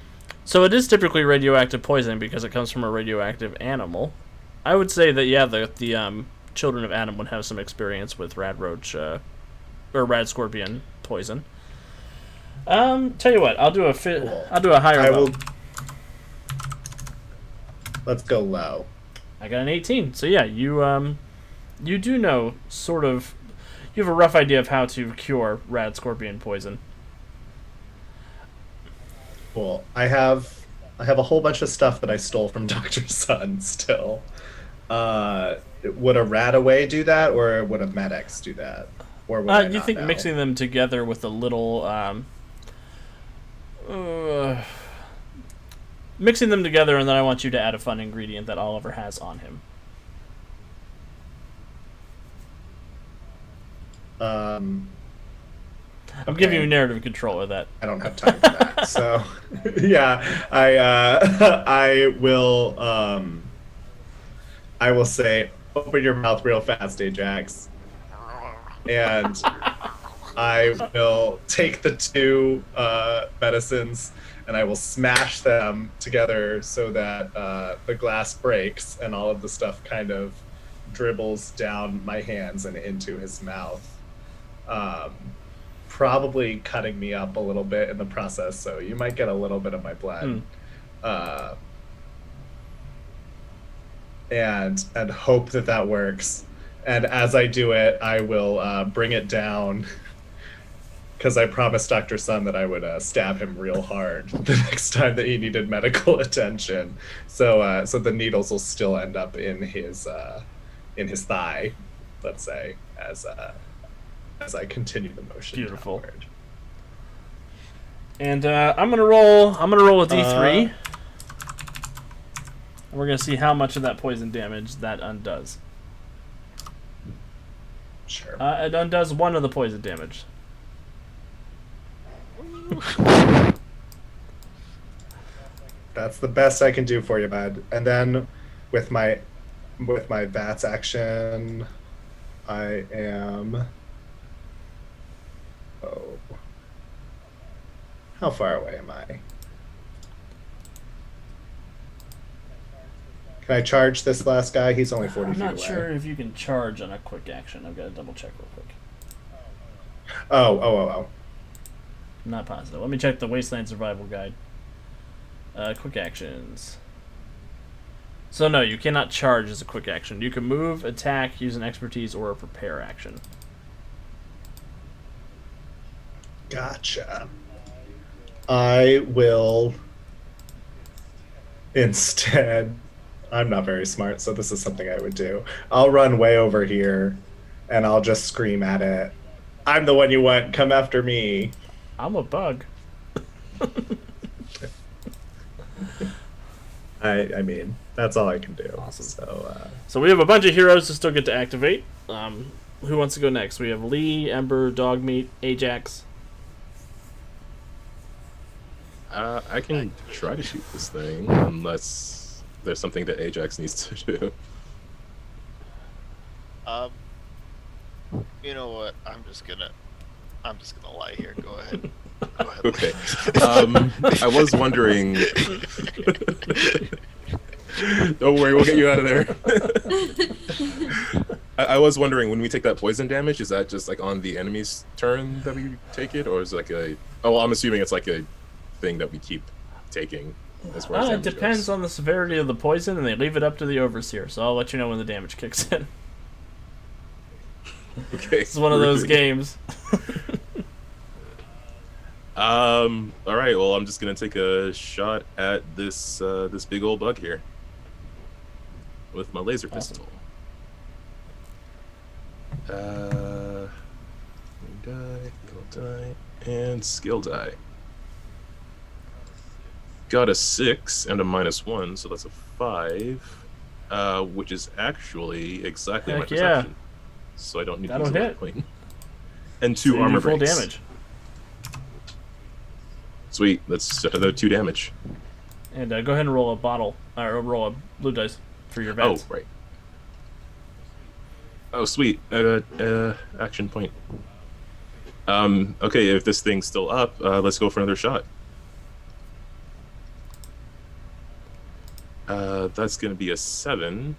So it is typically radioactive poison because it comes from a radioactive animal. I would say that, yeah, the children of Adam would have some experience with rad roach or rad scorpion poison. Tell you what, I'll do a higher level. Let's go low. I got an 18. So yeah, you do know sort of. You have a rough idea of how to cure rad scorpion poison. Cool. I have a whole bunch of stuff that I stole from Dr. Sun still. Would a Radaway do that, or would a Med-X do that? Or would I You not think know? mixing them together with a little mixing them together, and then I want you to add a fun ingredient that Oliver has on him. I'm giving you narrative control of that. I don't have time for that. So, yeah, I will say, open your mouth real fast, Ajax, and I will take the 2 medicines and I will smash them together so that the glass breaks and all of the stuff kind of dribbles down my hands and into his mouth. Probably cutting me up a little bit in the process, so you might get a little bit of my blood. And hope that works. And as I do it, I will bring it down, because I promised Dr. Sun that I would stab him real hard the next time that he needed medical attention. So the needles will still end up in his thigh, let's say, as I continue the motion. Beautiful. Downward. And I'm gonna roll a d3, and we're gonna see how much of that poison damage that undoes. Sure. It undoes 1 of the poison damage. That's the best I can do for you, bud. And then with my VATS action, I am... Oh. How far away am I? Can I charge this last guy? He's only 40 I'm feet not away. sure if you can charge on a quick action. I've got to double check real quick. Oh. I'm not positive. Let me check the Wasteland Survival Guide. Quick actions. So no, you cannot charge as a quick action. You can move, attack, use an expertise, or a prepare action. Gotcha. I will instead. I'm not very smart, so this is something I would do. I'll run way over here, and I'll just scream at it. I'm the one you want. Come after me. I'm a bug. I mean, that's all I can do. Awesome. So we have a bunch of heroes to still get to activate. Who wants to go next? We have Lee, Ember, Dogmeat, Ajax. I can try to shoot this thing unless there's something that Ajax needs to do. You know what? I'm just gonna lie here. Go ahead. Go ahead. Okay. I was wondering. Don't worry, we'll get you out of there. I was wondering, when we take that poison damage, is that just like on the enemy's turn that we take it, or is it like a? Oh, well, I'm assuming it's like a thing that we keep taking. As far as It depends goes. on the severity of the poison, and they leave it up to the overseer. So I'll let you know when the damage kicks in. Okay. This is one of those games. All right. Well, I'm just gonna take a shot at this this big old bug here with my laser pistol. Die, kill die, and skill die. Got a 6 and a -1, so that's a 5, which is actually exactly my Heck yeah. perception. So I don't need to That'll use a hit. luck point. And So 2 you do armor full breaks. damage. Sweet, that's another 2 damage. And go ahead and roll a bottle, or roll a blue dice for your Oh, vets. right. Oh, sweet. Action point. Okay, if this thing's still up, let's go for another shot. That's going to be a 7,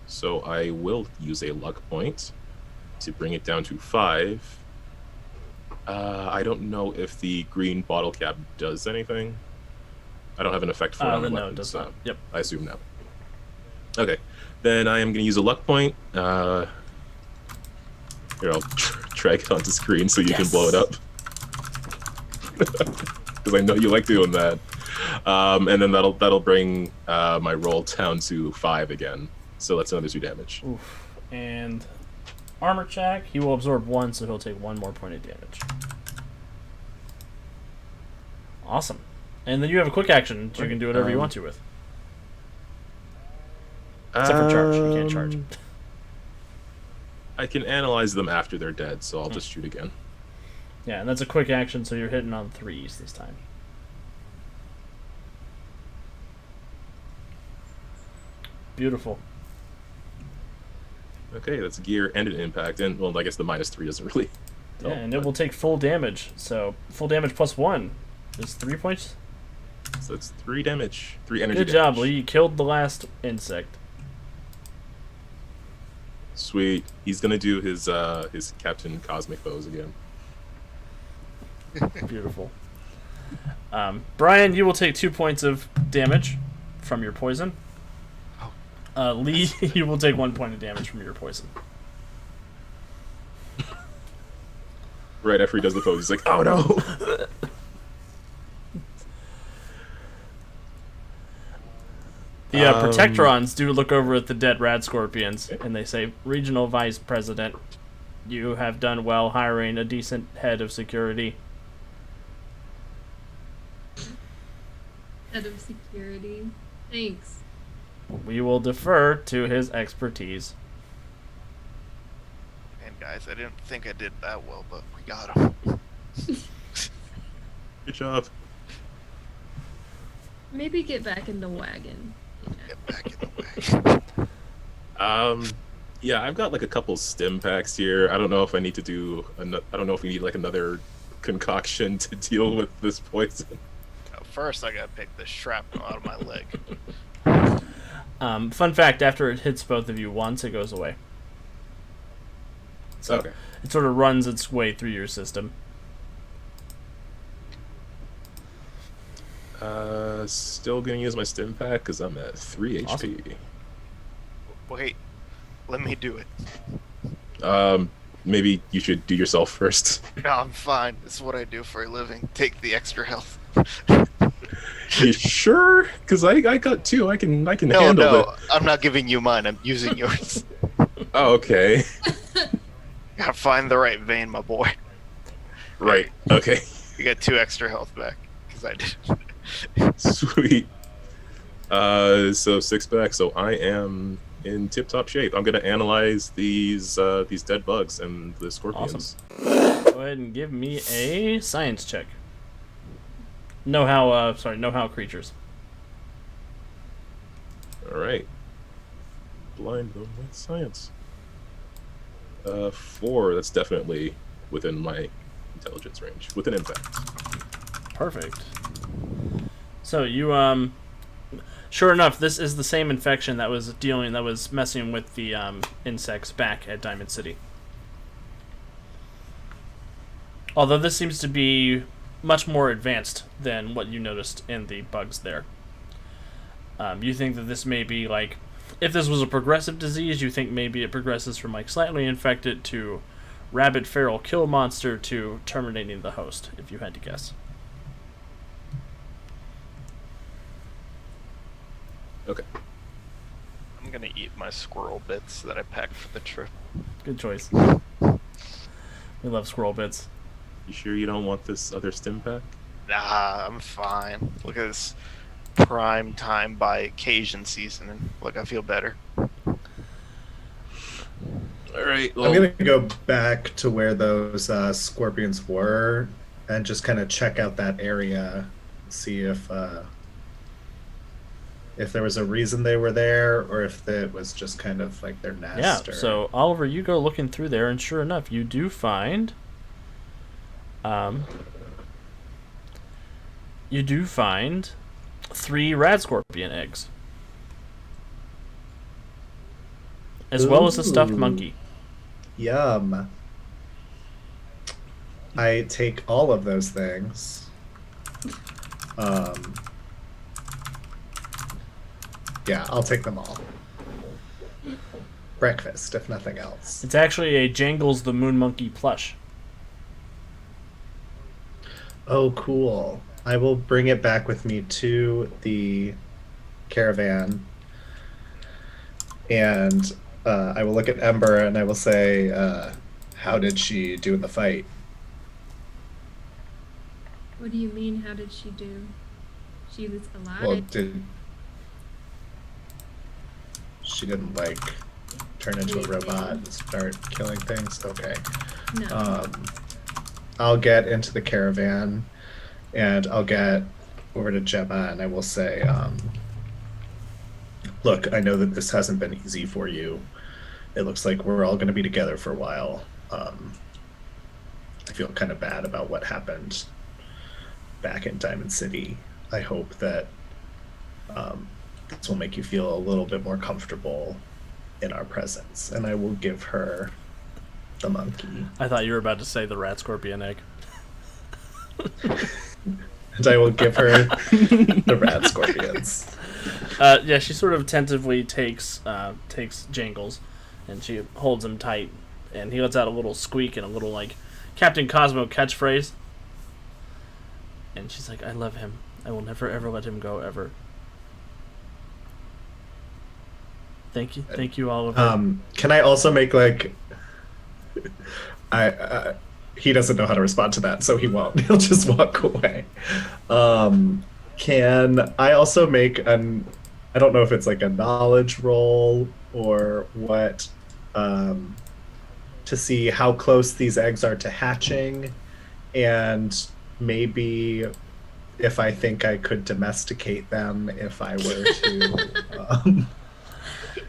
so I will use a luck point to bring it down to 5. I don't know if the green bottle cap does anything. I don't have an effect for it on my No, weapon, it does so not. Yep. I assume no. Okay, then I am going to use a luck point. Here, I'll drag it onto screen so you can blow it up. Because I know you like doing that. And then that'll bring my roll down to 5 again. So that's another 2 damage. Oof. And armor check. He will absorb 1, so he'll take 1 more point of damage. Awesome. And then you have a quick action, so you can do whatever you want to with. Except for charge. You can't charge. I can analyze them after they're dead, so I'll just shoot again. Yeah, and that's a quick action, so you're hitting on 3s this time. Beautiful. Okay, that's gear and an impact, and well, I guess the -3 doesn't really. Yeah, help, and it but- will take full damage. So full damage plus 1 is 3 points. So it's 3 damage, 3 energy. Good job, damage. Lee. You killed the last insect. Sweet. He's gonna do his Captain Cosmic Bows again. Beautiful. Brian, you will take 2 points of damage from your poison. Lee, you will take 1 point of damage from your poison. Right after he does the pose, he's like, "Oh no!" The Protectrons do look over at the dead rad scorpions, and they say, "Regional Vice President, you have done well hiring a decent head of security." Head of security. Thanks. We will defer to his expertise. And guys, I didn't think I did that well, but we got him. Good job. Maybe get back in the wagon. Get back in the way. Yeah, I've got like a couple stim packs here. I don't know if I need to do. I don't know if we need like another concoction to deal with this poison. First, I gotta pick the shrapnel out of my leg. Fun fact, after it hits both of you once, it goes away. So Okay. it sort of runs its way through your system. Still gonna use my stim pack because I'm at 3 Awesome. HP. Wait, let me do it. Maybe you should do yourself first. No, I'm fine. This is what I do for a living. Take the extra health. You sure? Because I got 2. I can No, handle it. I'm not giving you mine. I'm using yours. Oh, okay. Gotta find the right vein, my boy. Right. Okay. You got 2 extra health back because I did. Sweet. So 6 back. So I am in tip-top shape. I'm gonna analyze these dead bugs and the scorpions. Go ahead and give me a science check. Know-how creatures. All right. Blind them with science. 4. That's definitely within my intelligence range. Within impact. Perfect. So you sure enough, this is the same infection that was messing with the insects back at Diamond City. Although this seems to be much more advanced than what you noticed in the bugs there. You think that this may be like, if this was a progressive disease, you think maybe it progresses from like slightly infected to rabid feral kill monster to terminating the host, if you had to guess. Okay. I'm gonna eat my squirrel bits that I packed for the trip. Good choice. We love squirrel bits. You sure you don't want this other stim pack? Nah, I'm fine. Look at this prime time by occasion season, and look, I feel better. All right. I'm gonna go back to where those scorpions were and just kind of check out that area, see if there was a reason they were there, or if it was just kind of like their nest. Yeah, or... so Oliver, you go looking through there, and sure enough, you do find 3 rad scorpion eggs, as well as a stuffed Ooh. monkey. Yum. I take all of those things. Yeah, I'll take them all. Breakfast, if nothing else. It's actually a Jangles the Moon Monkey plush. Oh, cool. I will bring it back with me to the caravan. And I will look at Ember and I will say, how did she do in the fight? What do you mean? How did she do? She was allowed. Well, she didn't like turn into a robot and start killing things? Okay. No. I'll get into the caravan and I'll get over to Gemma and I will say, look, I know that this hasn't been easy for you. It looks like we're all going to be together for a while. I feel kind of bad about what happened back in Diamond City. I hope that this will make you feel a little bit more comfortable in our presence. And I will give her the monkey. I thought you were about to say the rat scorpion egg. And I will give her the rat scorpions. Yeah, she sort of tentatively takes Jangles, and she holds him tight, and he lets out a little squeak and a little like Captain Cosmo catchphrase. And she's like, "I love him. I will never ever let him go ever." Thank you, Oliver. Can I also make like, he doesn't know how to respond to that, so he won't. He'll just walk away. Can I also make I don't know if it's like a knowledge roll or what, to see how close these eggs are to hatching, and maybe if I think I could domesticate them if I were to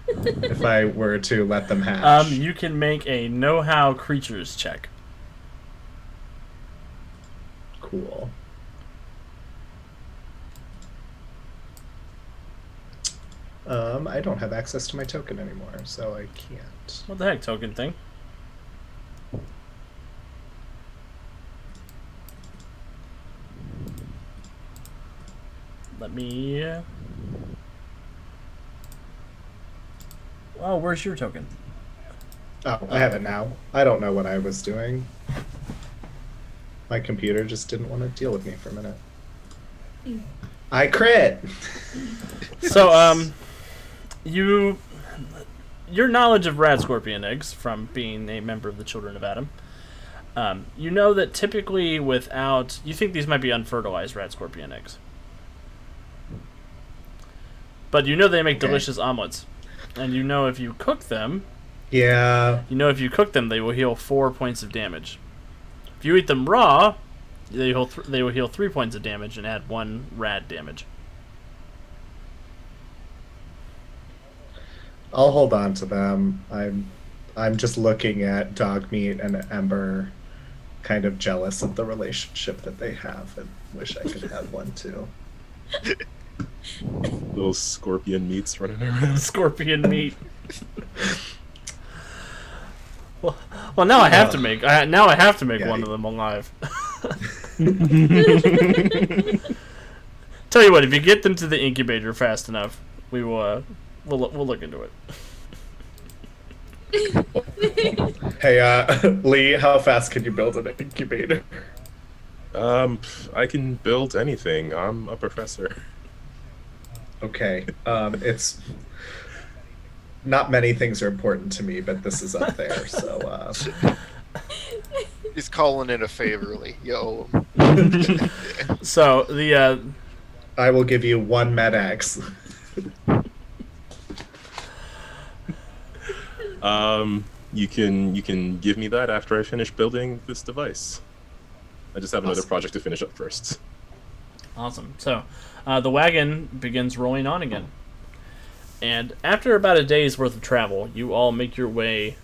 if I were to let them hatch. You can make a know-how creatures check. Cool. I don't have access to my token anymore, so I can't. What the heck, token thing? let me... Oh, where's your token? Oh, I have it now. I don't know what I was doing. My computer just didn't want to deal with me for a minute. I crit! So, your knowledge of rad scorpion eggs from being a member of the Children of Adam, you know that typically you think these might be unfertilized rad scorpion eggs. But you know they make delicious omelets. And you know if you cook them, Yeah. they will heal 4 points of damage. If you eat them raw, they will heal 3 points of damage and add 1 rad damage. I'll hold on to them. I'm just looking at Dogmeat and Ember, kind of jealous of the relationship that they have, and wish I could have one too. Little scorpion meats running around. Scorpion meat. Well, now I have to make. One of them alive. Tell you what, if you get them to the incubator fast enough, we will. We'll look into it. Hey, Lee, how fast can you build an incubator? I can build anything. I'm a professor. Okay, it's not many things are important to me, but this is up there. So He's calling it a favorly. Yo. So the I will give you 1 med-X. You can give me that after I finish building this device. I just have another project to finish up first. Awesome. So the wagon begins rolling on again. And after about a day's worth of travel, you all make your way.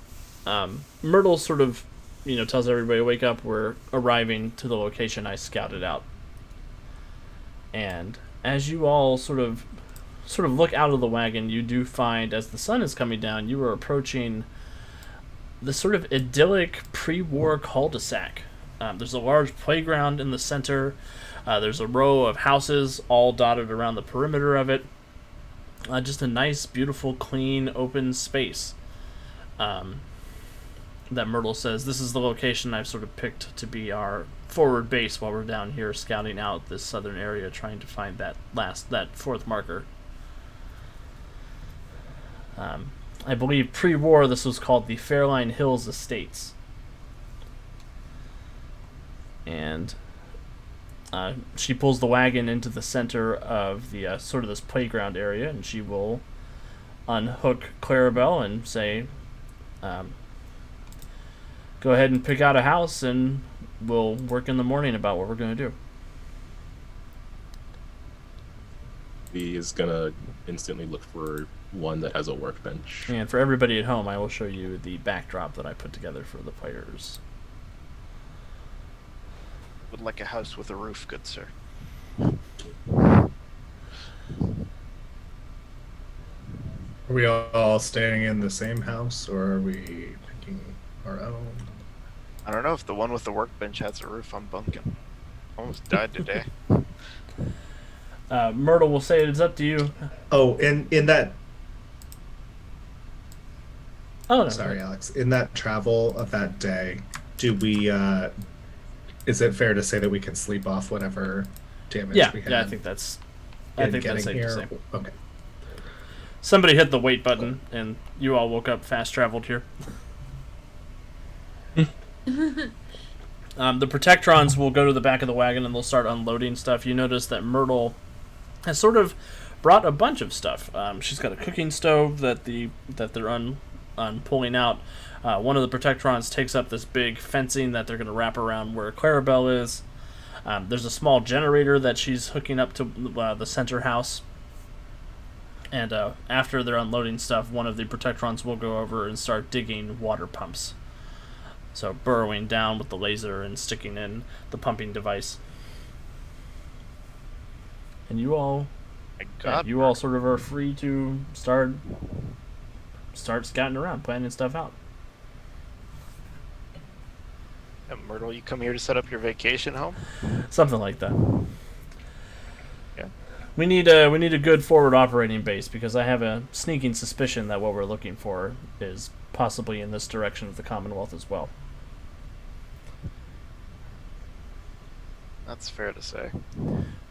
Myrtle sort of, tells everybody, wake up, we're arriving to the location I scouted out. And as you all sort of look out of the wagon, you do find, as the sun is coming down, you are approaching the sort of idyllic pre-war cul-de-sac. There's a large playground in the center. There's a row of houses all dotted around the perimeter of it. Just a nice, beautiful, clean, open space. That Myrtle says, this is the location I've sort of picked to be our forward base while we're down here scouting out this southern area, trying to find that 4th marker. I believe pre-war this was called the Fairline Hills Estates. And she pulls the wagon into the center of the sort of this playground area, and she will unhook Clarabelle and say, go ahead and pick out a house, and we'll work in the morning about what we're going to do. He is gonna instantly look for one that has a workbench. And for everybody at home, I will show you the backdrop that I put together for the players. Would like a house with a roof, good sir. Are we all staying in the same house, or are we picking our own? I don't know if the one with the workbench has a roof. I'm bunking. Almost died today. Myrtle will say it's up to you. Oh, in that. Oh, no. Sorry, Alex. In that travel of that day, do we? Is it fair to say that we can sleep off whatever damage we had? Yeah, I think that's safe to say. Okay. Somebody hit the wait button, and you all woke up, fast traveled here. The Protectrons will go to the back of the wagon, and they'll start unloading stuff. You notice that Myrtle has sort of brought a bunch of stuff. She's got a cooking stove that they're pulling out. One of the Protectrons takes up this big fencing that they're going to wrap around where Clarabelle is. There's a small generator that she's hooking up to the center house. And after they're unloading stuff, one of the Protectrons will go over and start digging water pumps. So burrowing down with the laser and sticking in the pumping device. And you all sort of are free to start scouting around, planning stuff out. And Myrtle, you come here to set up your vacation home? Something like that. Yeah. We need a good forward operating base, because I have a sneaking suspicion that what we're looking for is possibly in this direction of the Commonwealth as well. That's fair to say.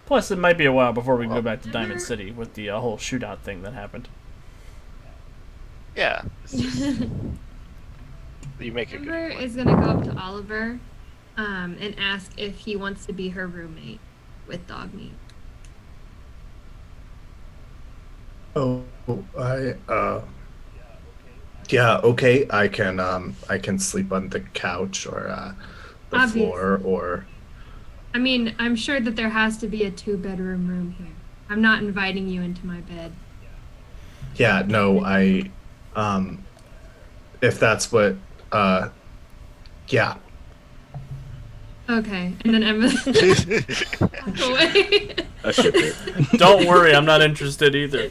Plus, it might be a while before we can go back to Diamond City with the whole shootout thing that happened. Yeah. You make a good Amber point. is gonna go up to Oliver, and ask if he wants to be her roommate with dog meat. Oh, yeah, okay. I can sleep on the couch or the Obviously. floor or. I mean, I'm sure that there has to be a 2-bedroom room here. I'm not inviting you into my bed. Yeah, no, if that's what, yeah. Okay, and then Emma walk away. That should be. Don't worry, I'm not interested either.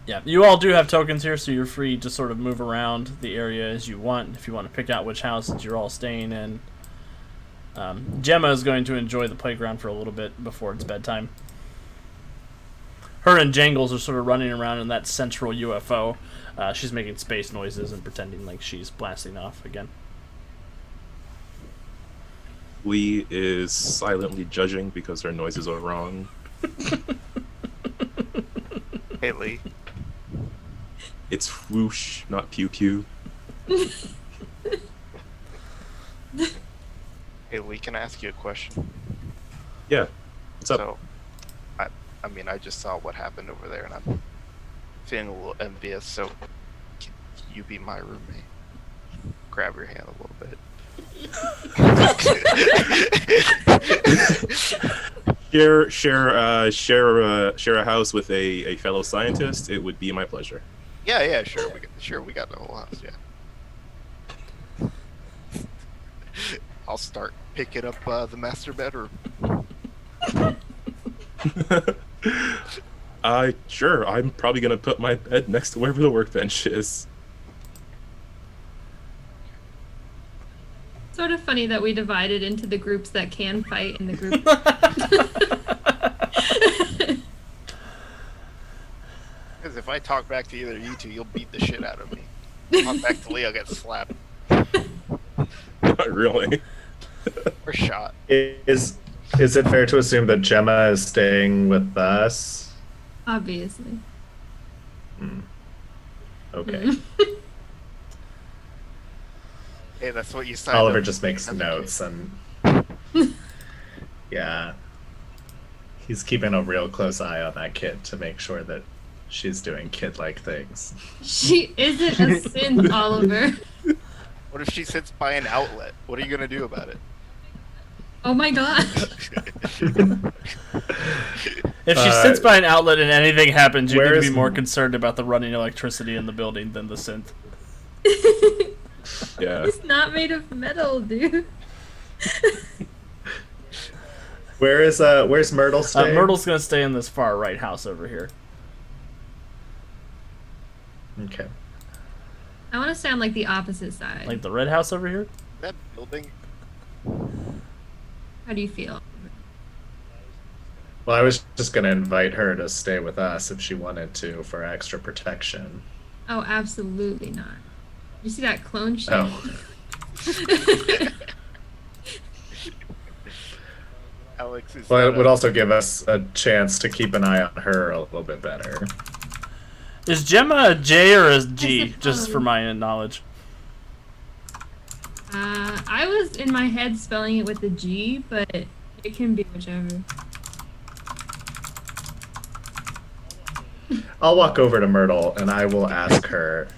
Yeah, you all do have tokens here, so you're free to sort of move around the area as you want. If you want to pick out which houses you're all staying in. Gemma is going to enjoy the playground for a little bit before it's bedtime. Her and Jangles are sort of running around in that central UFO. She's making space noises and pretending like she's blasting off again. Lee is silently judging because her noises are wrong. Hey, Lee. It's whoosh, not pew pew. Hey, Lee, can I ask you a question? Yeah. What's up? So, I mean, I just saw what happened over there, and I'm feeling a little envious. So, can you be my roommate? Grab your hand a little bit. Share a house with a fellow scientist. It would be my pleasure. Yeah, sure. We got the whole house. Yeah. I'll start picking up the master bedroom. Sure. I'm probably gonna put my bed next to wherever the workbench is. Sort of funny that we divided into the groups that can fight and the group. Because if I talk back to either of you two, you'll beat the shit out of me. Talk back to Lee, I'll get slapped Not really. or shot. Is it fair to assume that Gemma is staying with us? Obviously. Okay. Hey, that's what you signed Oliver up just for. makes notes and yeah, he's keeping a real close eye on that kid to make sure that she's doing kid-like things. She isn't a synth, Oliver. What if she sits by an outlet? What are you gonna do about it? Oh my god. If she sits by an outlet and anything happens, you need to be where's- more concerned about the running electricity in the building than the synth. Yeah. It's not made of metal, dude. Where's Myrtle staying? Myrtle's gonna stay in this far right house over here. Okay. I want to stay on like the opposite side. Like the red house over here? That building. How do you feel? Well, I was just gonna invite her to stay with us if she wanted to for extra protection. Oh, absolutely not. You see that clone shit? Oh. Alex is. Well, not it would a- also give us a chance to keep an eye on her a little bit better. Is Gemma a J or a G? suppose. Just for my knowledge. I was in my head spelling it with a G, but it can be whichever. I'll walk over to Myrtle and I will ask her,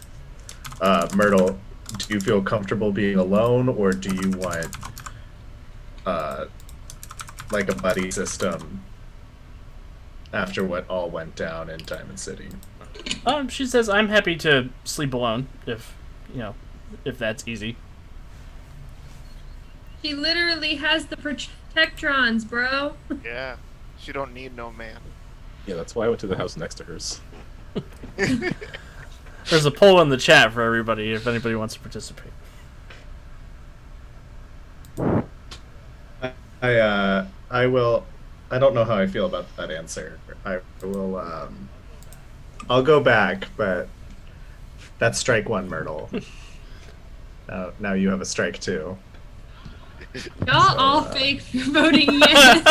Myrtle, do you feel comfortable being alone or do you want like a buddy system after what all went down in Diamond City? She says, I'm happy to sleep alone, if that's easy. She literally has the protectrons, bro. Yeah, she don't need no man. Yeah, that's why I went to the house next to hers. There's a poll in the chat for everybody if anybody wants to participate. I will. I don't know how I feel about that answer. I will. I'll go back, but that's strike one, Myrtle. Now you have a strike two. Y'all all fake voting yes.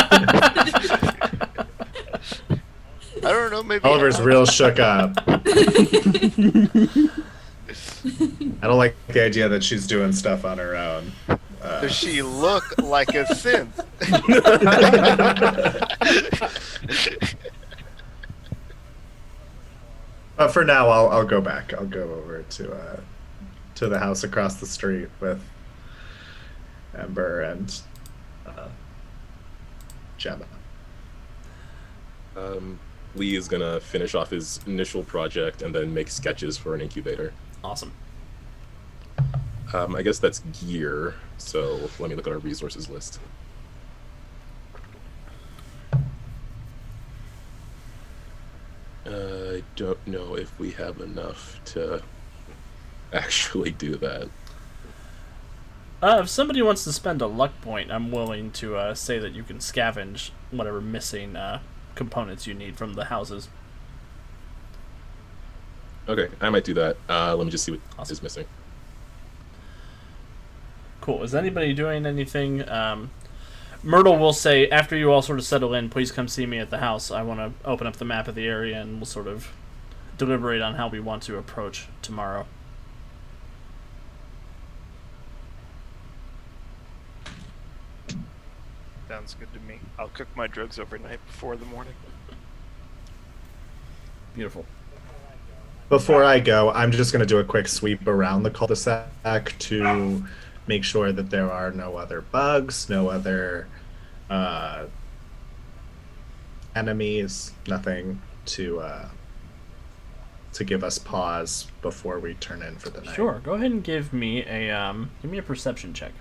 I don't know, maybe Oliver's real shook up. I don't like the idea that she's doing stuff on her own. Does she look like a synth? But for now, I'll go back. I'll go over to the house across the street with Ember and Gemma. Lee is gonna finish off his initial project and then make sketches for an incubator. Awesome. I guess that's gear, so let me look at our resources list. I don't know if we have enough to actually do that. If somebody wants to spend a luck point, I'm willing to say that you can scavenge whatever missing components you need from the houses. Okay, I might do that. Let me just see what Awesome. is missing. Cool. Is anybody doing anything? Myrtle will say, after you all sort of settle in, please come see me at the house. I want to open up the map of the area and we'll sort of deliberate on how we want to approach tomorrow. Sounds good to me. I'll cook my drugs overnight before the morning. Beautiful. Before I go, I'm just going to do a quick sweep around the cul-de-sac to make sure that there are no other bugs, no other enemies, nothing to give us pause before we turn in for the night. Sure. Go ahead and give me a perception check.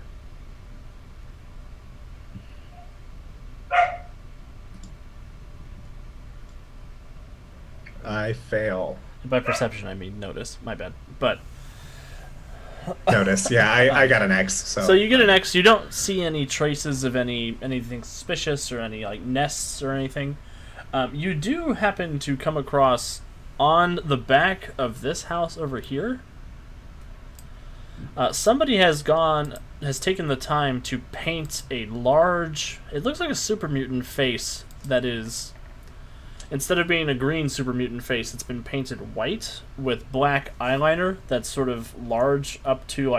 I fail. By perception, I mean notice. My bad. But Notice. Yeah, I got an X. so you get an X. You don't see any traces of anything suspicious or any like nests or anything. You do happen to come across on the back of this house over here. Somebody has taken the time to paint a large. It looks like a super mutant face that is. Instead of being a green super mutant face, it's been painted white with black eyeliner that's sort of large up to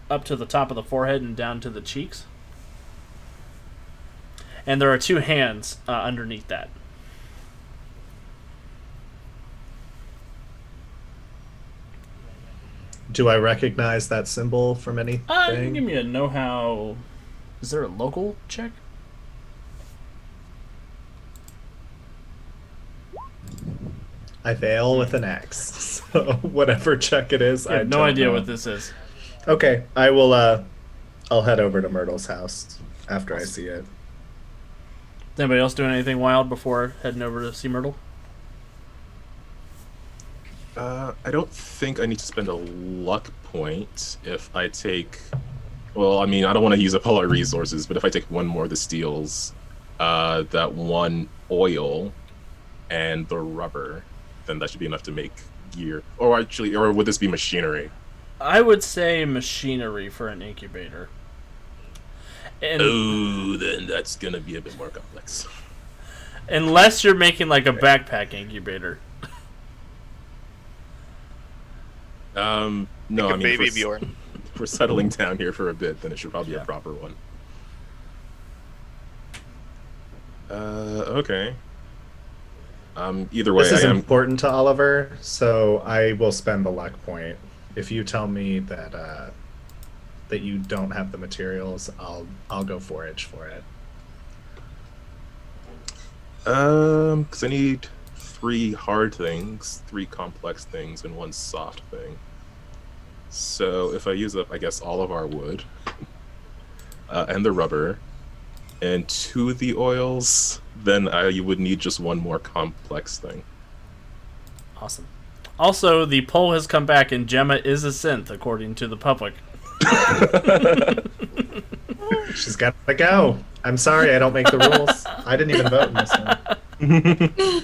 the top of the forehead and down to the cheeks. And there are two hands underneath that. Do I recognize that symbol from anything? Give me a know-how. Is there a local check? I fail with an X. So whatever check it is, I I have no don't idea know. what this is. Okay, I will. I'll head over to Myrtle's house after I see it. Is anybody else doing anything wild before heading over to see Myrtle? I don't think I need to spend a luck point if I take. Well, I mean, I don't want to use up all our resources, but if I take one more of the steels, that one oil, and the rubber, then that should be enough to make gear. Or actually, or would this be machinery? I would say machinery for an incubator. And Oh, then that's gonna be a bit more complex. unless you're making like a backpack incubator. No, Like I a mean, baby if Bjorn. if we're settling down here for a bit, then it should probably be Yeah. a proper one. Okay. Either way, This is I am. important to Oliver, so I will spend the luck point. If you tell me that that you don't have the materials, I'll go forage for it. Because I need 3 hard things, 3 complex things, and 1 soft thing. So if I use up, I guess, all of our wood, and the rubber, and 2 of the oils, then you would need just 1 more complex thing. Awesome. Also, the poll has come back and Gemma is a synth, according to the public. She's got to go. I'm sorry, I don't make the rules. I didn't even vote in this one.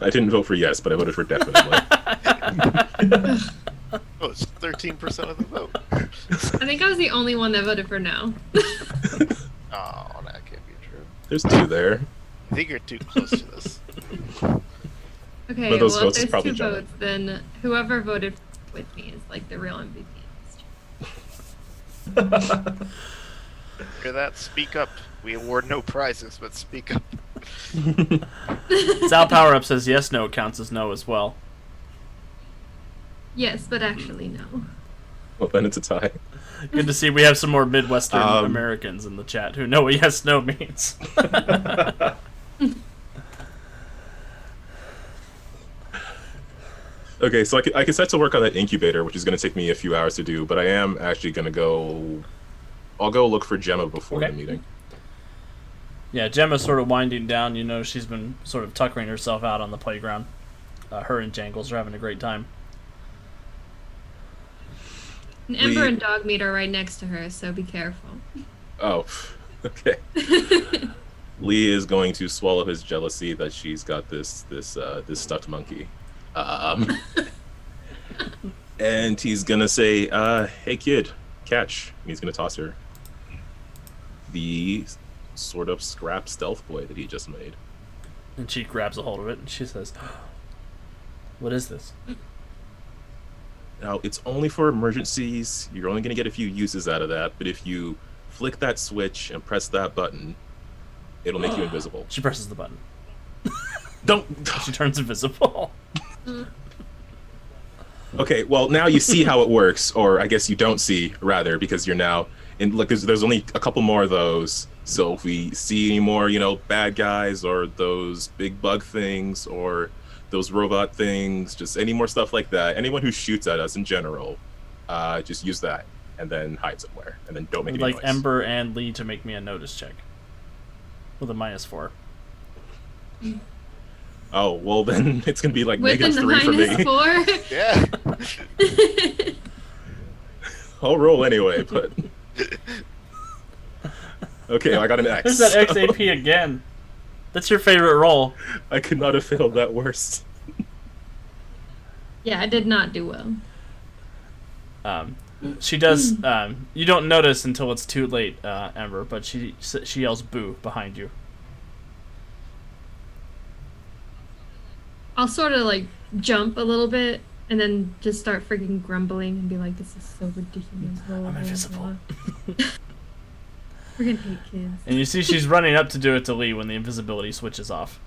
I didn't vote for yes, but I voted for definitely. Oh, it's 13% of the vote. I think I was the only one that voted for no. Oh, that can't be true. There's 2 there. I think you're too close to this. Okay, But those well, if votes is there's probably 2 Jenna. votes, then whoever voted with me is like the real MVP. Hear that? Speak up. We award no prizes, but speak up. Sal Power Up says yes, no counts as no as well. Yes, but actually no. Well, then it's a tie. Good to see we have some more Midwestern Um, Americans in the chat who know what yes, no means. Okay, so I can set to work on that incubator, which is going to take me a few hours to do, but I am actually going to go... I'll go look for Gemma before Okay. the meeting. Yeah, Gemma's sort of winding down. You know, she's been sort of tuckering herself out on the playground. Her and Jangles are having a great time. And Ember We- and Dogmeat are right next to her, so be careful. Oh, okay. Lee is going to swallow his jealousy that she's got this stuffed monkey. And he's going to say, hey kid, catch. And he's going to toss her the sort of scrap stealth boy that he just made. And she grabs a hold of it and she says, "What is this?" Now, it's only for emergencies. You're only going to get a few uses out of that, but if you flick that switch and press that button, it'll make you invisible. She presses the button. Don't. She turns invisible. Okay, well, now you see how it works, or I guess you don't see, rather, because you're now in. Look, there's only a couple more of those. So if we see any more, bad guys, or those big bug things, or those robot things, just any more stuff like that. Anyone who shoots at us in general, just use that and then hide somewhere, and then don't make I'd any like noise. Ember and Lee to make me a notice check with a -4. Oh, well, then it's gonna be like With a -3 for me. -4? Yeah. I'll roll anyway, but okay, I got an X. There's that XAP again. That's your favorite roll. I could not have failed that worse. Yeah, I did not do well. She does. You don't notice until it's too late, Ember. But she yells "boo" behind you. I'll sort of like jump a little bit and then just start freaking grumbling and be like, "This is so ridiculous." Blah, blah, I'm blah, invisible. blah. Freaking hate kids. And you see she's running up to do it to Lee when the invisibility switches off.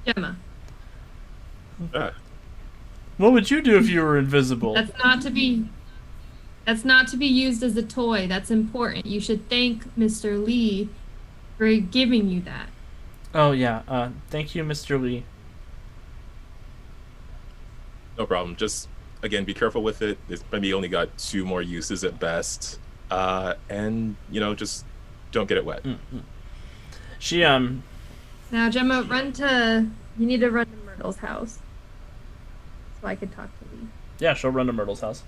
Gemma, Ah, What would you do if you were invisible? that's not to be. That's not to be used as a toy. That's important. You should thank Mr. Lee for giving you that. Oh yeah. Thank you, Mr. Lee. no problem. Just again, be careful with it. It's maybe only got 2 more uses at best, and just don't get it wet. She Now, Gemma, you need to run to Myrtle's house. So I can talk to Lee. Yeah, she'll run to Myrtle's house.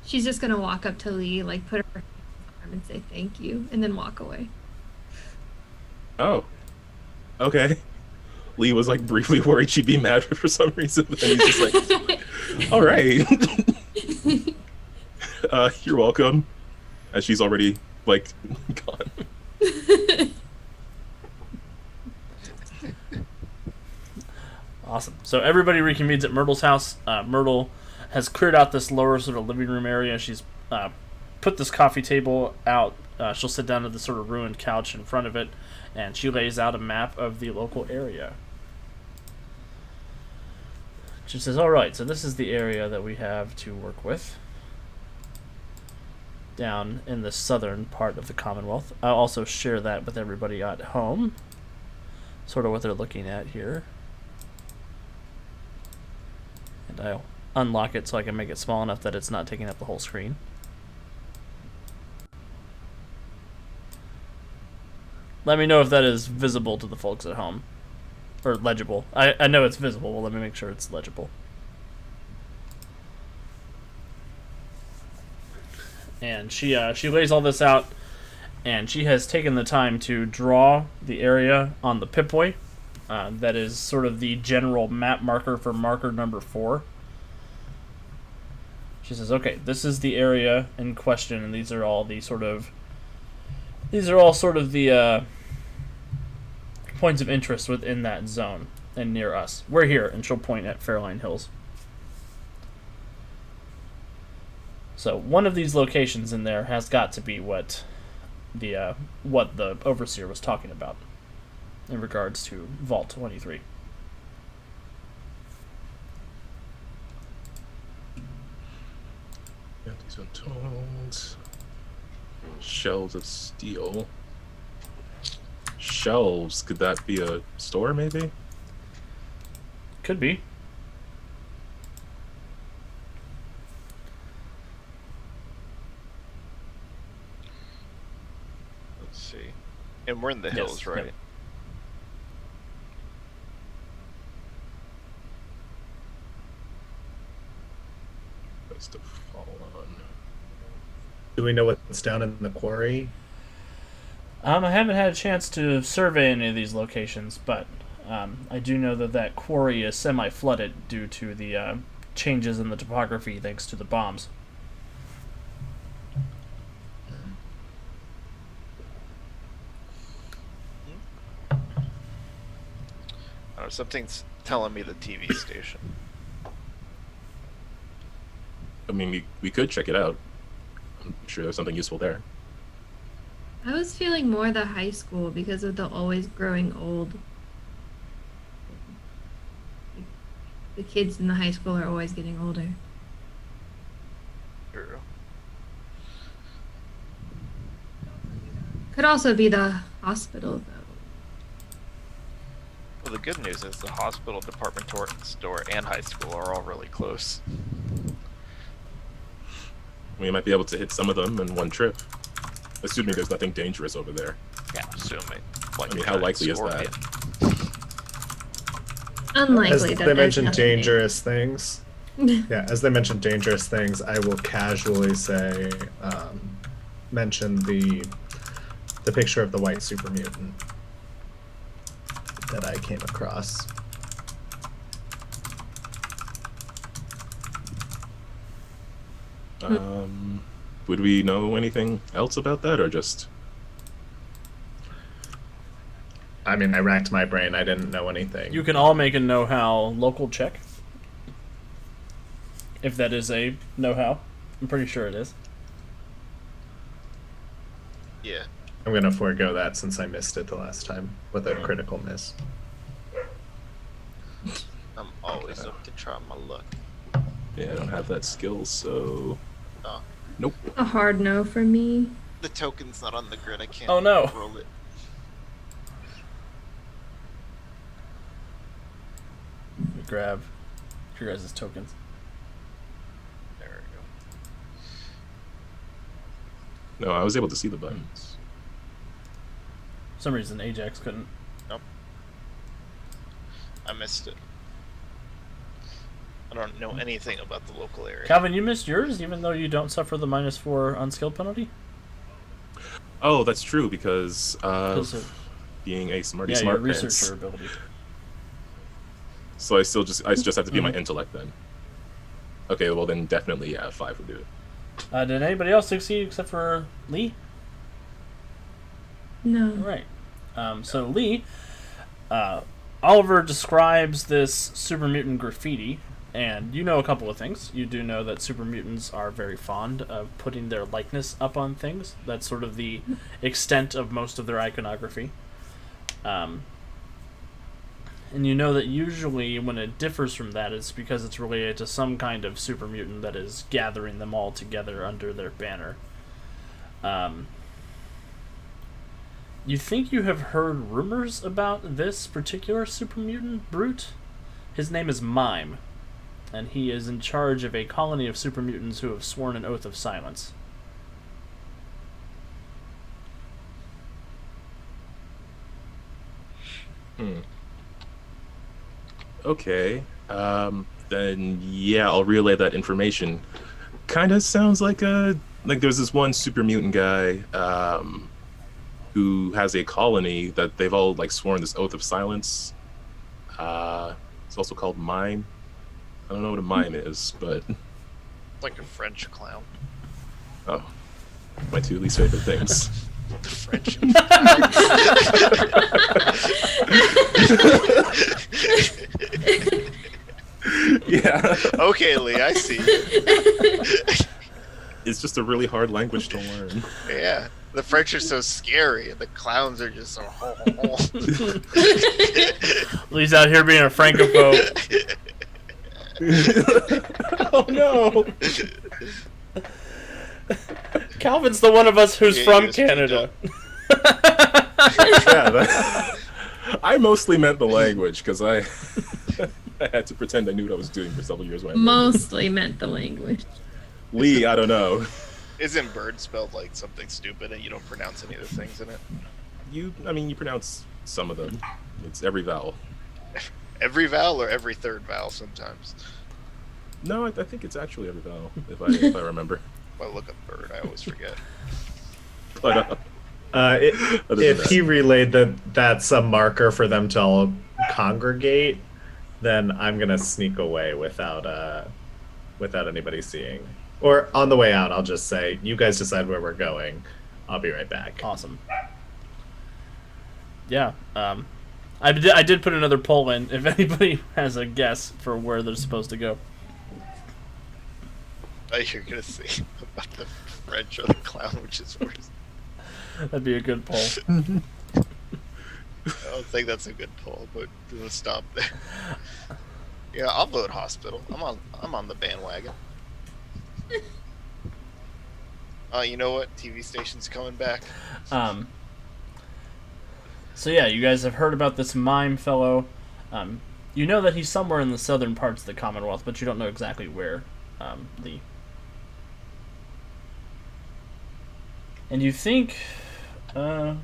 She's just gonna walk up to Lee, like put her arm and say thank you, and then walk away. Oh, okay. Lee was like briefly worried she'd be mad for some reason, but then he's just like, "All right, you're welcome." And she's already like gone. Awesome. So everybody reconvenes at Myrtle's house. Myrtle has cleared out this lower sort of living room area. She's put this coffee table out. She'll sit down at the sort of ruined couch in front of it, and she lays out a map of the local area. She says, "All right, so this is the area that we have to work with down in the southern part of the Commonwealth." I'll also share that with everybody at home, sort of what they're looking at here. And I'll unlock it so I can make it small enough that it's not taking up the whole screen. Let me know if that is visible to the folks at home. or legible. I know it's visible. Well, let me make sure it's legible. And she lays all this out, and she has taken the time to draw the area on the Pip-Boy. That is sort of the general map marker for marker number 4. She says, "Okay, this is the area in question, and these are all sort of the points of interest within that zone and near us. We're here," and she'll point at Fairline Hills. So one of these locations in there has got to be what the overseer was talking about in regards to Vault 23. Yeah, these are tones. Shelves of steel. Shelves, could that be a store maybe? Could be. Let's see. And we're in the hills, right? Yep. That's to fall on. Do we know what's down in the quarry? I haven't had a chance to survey any of these locations, but I do know that quarry is semi-flooded due to the changes in the topography thanks to the bombs. Something's telling me the TV station. I mean, we could check it out. I'm sure there's something useful there. I was feeling more the high school because of the always growing old. The kids in the high school are always getting older. True. Could also be the hospital, though. Well, the good news is the hospital, department store, and high school are all really close. We might be able to hit some of them in one trip. Assuming there's nothing dangerous over there. Yeah, assuming. Like I mean, how likely is that? Unlikely As that they there's mentioned nothing dangerous things. Yeah, as they mentioned dangerous things, I will casually say, mention the picture of the white super mutant that I came across. Would we know anything else about that, or just? I mean, I racked my brain. I didn't know anything. You can all make a know-how local check. If that is a know-how. I'm pretty sure it is. Yeah. I'm gonna forego that since I missed it the last time with a critical miss. I'm always up to try my luck. Yeah, I don't have that skill, so. Oh. Nope. A hard no for me. The token's not on the grid. I can't Oh, no. roll it. Grab your guys' tokens. There we go. No, I was able to see the buttons. For some reason, Ajax couldn't. Nope. I missed it. I don't know anything about the local area. Calvin, you missed yours, even though you don't suffer the -4 unskilled penalty? Oh, that's true, because Because of of- being a smarty Yeah, your smart pants. researcher ability. So I just have to be my intellect then. Okay, well then definitely 5 would do it. Did anybody else succeed except for Lee? No. All right. So Lee, Oliver describes this super mutant graffiti, and you know a couple of things. You do know that super mutants are very fond of putting their likeness up on things. That's sort of the extent of most of their iconography. And you know that usually when it differs from that, it's because it's related to some kind of super mutant that is gathering them all together under their banner. You think you have heard rumors about this particular super mutant brute? His name is Mime, and he is in charge of a colony of super mutants who have sworn an oath of silence. Okay. Then yeah, I'll relay that information. Kind of sounds like there's this one super mutant guy who has a colony that they've all like sworn this oath of silence. It's also called mime. I don't know what a mime is, but Like a French clown. oh, my two least favorite things. The French. Yeah, Okay, Lee, I see. it's just a really hard language to learn. Yeah, the French are so scary, and the clowns are just so. Lee's out here being a francophobe. Oh no! Calvin's the one of us who's Yeah, from he was Canada. Yeah, I mostly meant the language because I I had to pretend I knew what I was doing for several years. When I learned it. Mostly meant the language. Lee, I don't know. Isn't bird spelled like something stupid, and you don't pronounce any of the things in it? You pronounce some of them. It's every vowel. Every vowel or every third vowel sometimes. No, I think it's actually every vowel, if I remember. If I look up bird, I always forget. But Other than If that. he relayed that that's some marker for them to all congregate, then I'm gonna sneak away without anybody seeing. Or on the way out, I'll just say, "You guys decide where we're going. I'll be right back." Awesome. Yeah. I did put another poll in if anybody has a guess for where they're supposed to go. Oh, you're gonna say about the French or the clown, which is worse. That'd be a good poll. I don't think that's a good poll, but we'll stop there. Yeah, I'll vote hospital. I'm on the bandwagon. You know what? TV station's coming back. So yeah, you guys have heard about this mime fellow. You know that he's somewhere in the southern parts of the Commonwealth, but you don't know exactly where. And you think, yeah,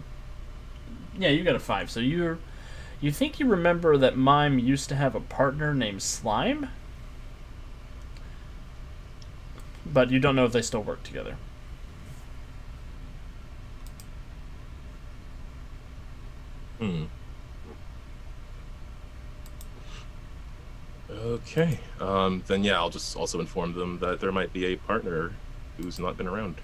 you got a 5. So you think you remember that Mime used to have a partner named Slime, but you don't know if they still work together. Okay. Then yeah, I'll just also inform them that there might be a partner who's not been around.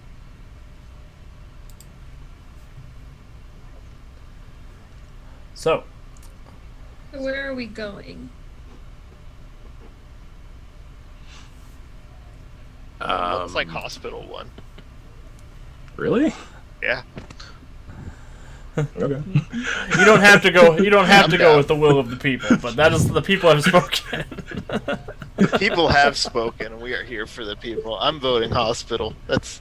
So, So where are we going? Looks like hospital one. Really? Yeah. Okay. you don't have to go. You don't have I'm to down. go with the will of the people, but that is the people have spoken. People have spoken. We are here for the people. I'm voting hospital. That's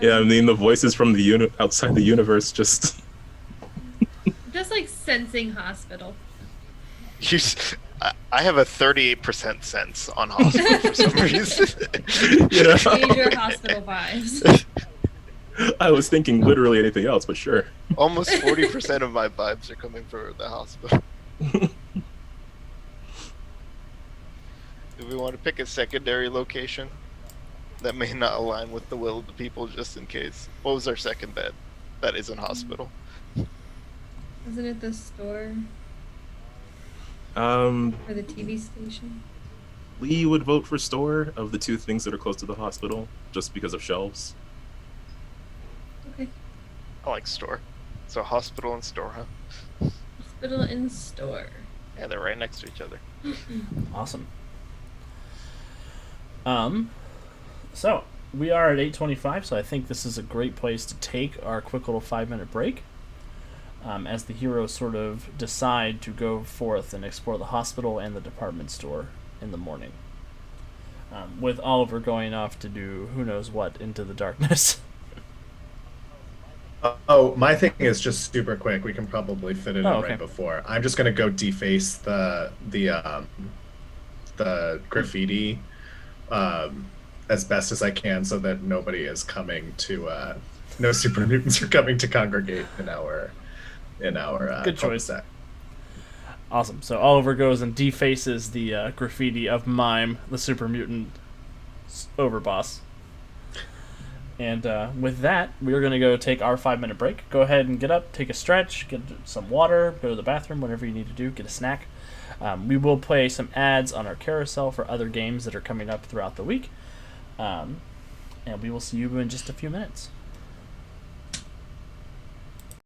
Yeah, the voices from the outside the universe just. Just like sensing hospital. you. I have a 38% sense on hospital for some reason. You know, Major hospital vibes. I was thinking literally anything else, but sure. Almost 40% of my vibes are coming from the hospital. Do we want to pick a secondary location that may not align with the will of the people, just in case? What was our second bet? That isn't hospital. Wasn't it the store Um, or the TV station? Lee would vote for store of the two things that are close to the hospital, just because of shelves. Okay. I like store. So hospital and store, huh? Hospital and store. Yeah, they're right next to each other. Awesome. So we are at 8:25, so I think this is a great place to take our quick little 5-minute break. As the heroes sort of decide to go forth and explore the hospital and the department store in the morning. With Oliver going off to do who knows what into the darkness. Oh, my thing is just super quick. We can probably fit it in okay. right before. I'm just gonna go deface the graffiti as best as I can, so that nobody is coming to no super mutants are coming to congregate in our Good choice. cul-de-sac. Awesome. So Oliver goes and defaces the graffiti of Mime, the super mutant overboss. And with that, we're going to go take our 5-minute break. Go ahead and get up, take a stretch, get some water, go to the bathroom, whatever you need to do, get a snack. We will play some ads on our carousel for other games that are coming up throughout the week. And we will see you in just a few minutes.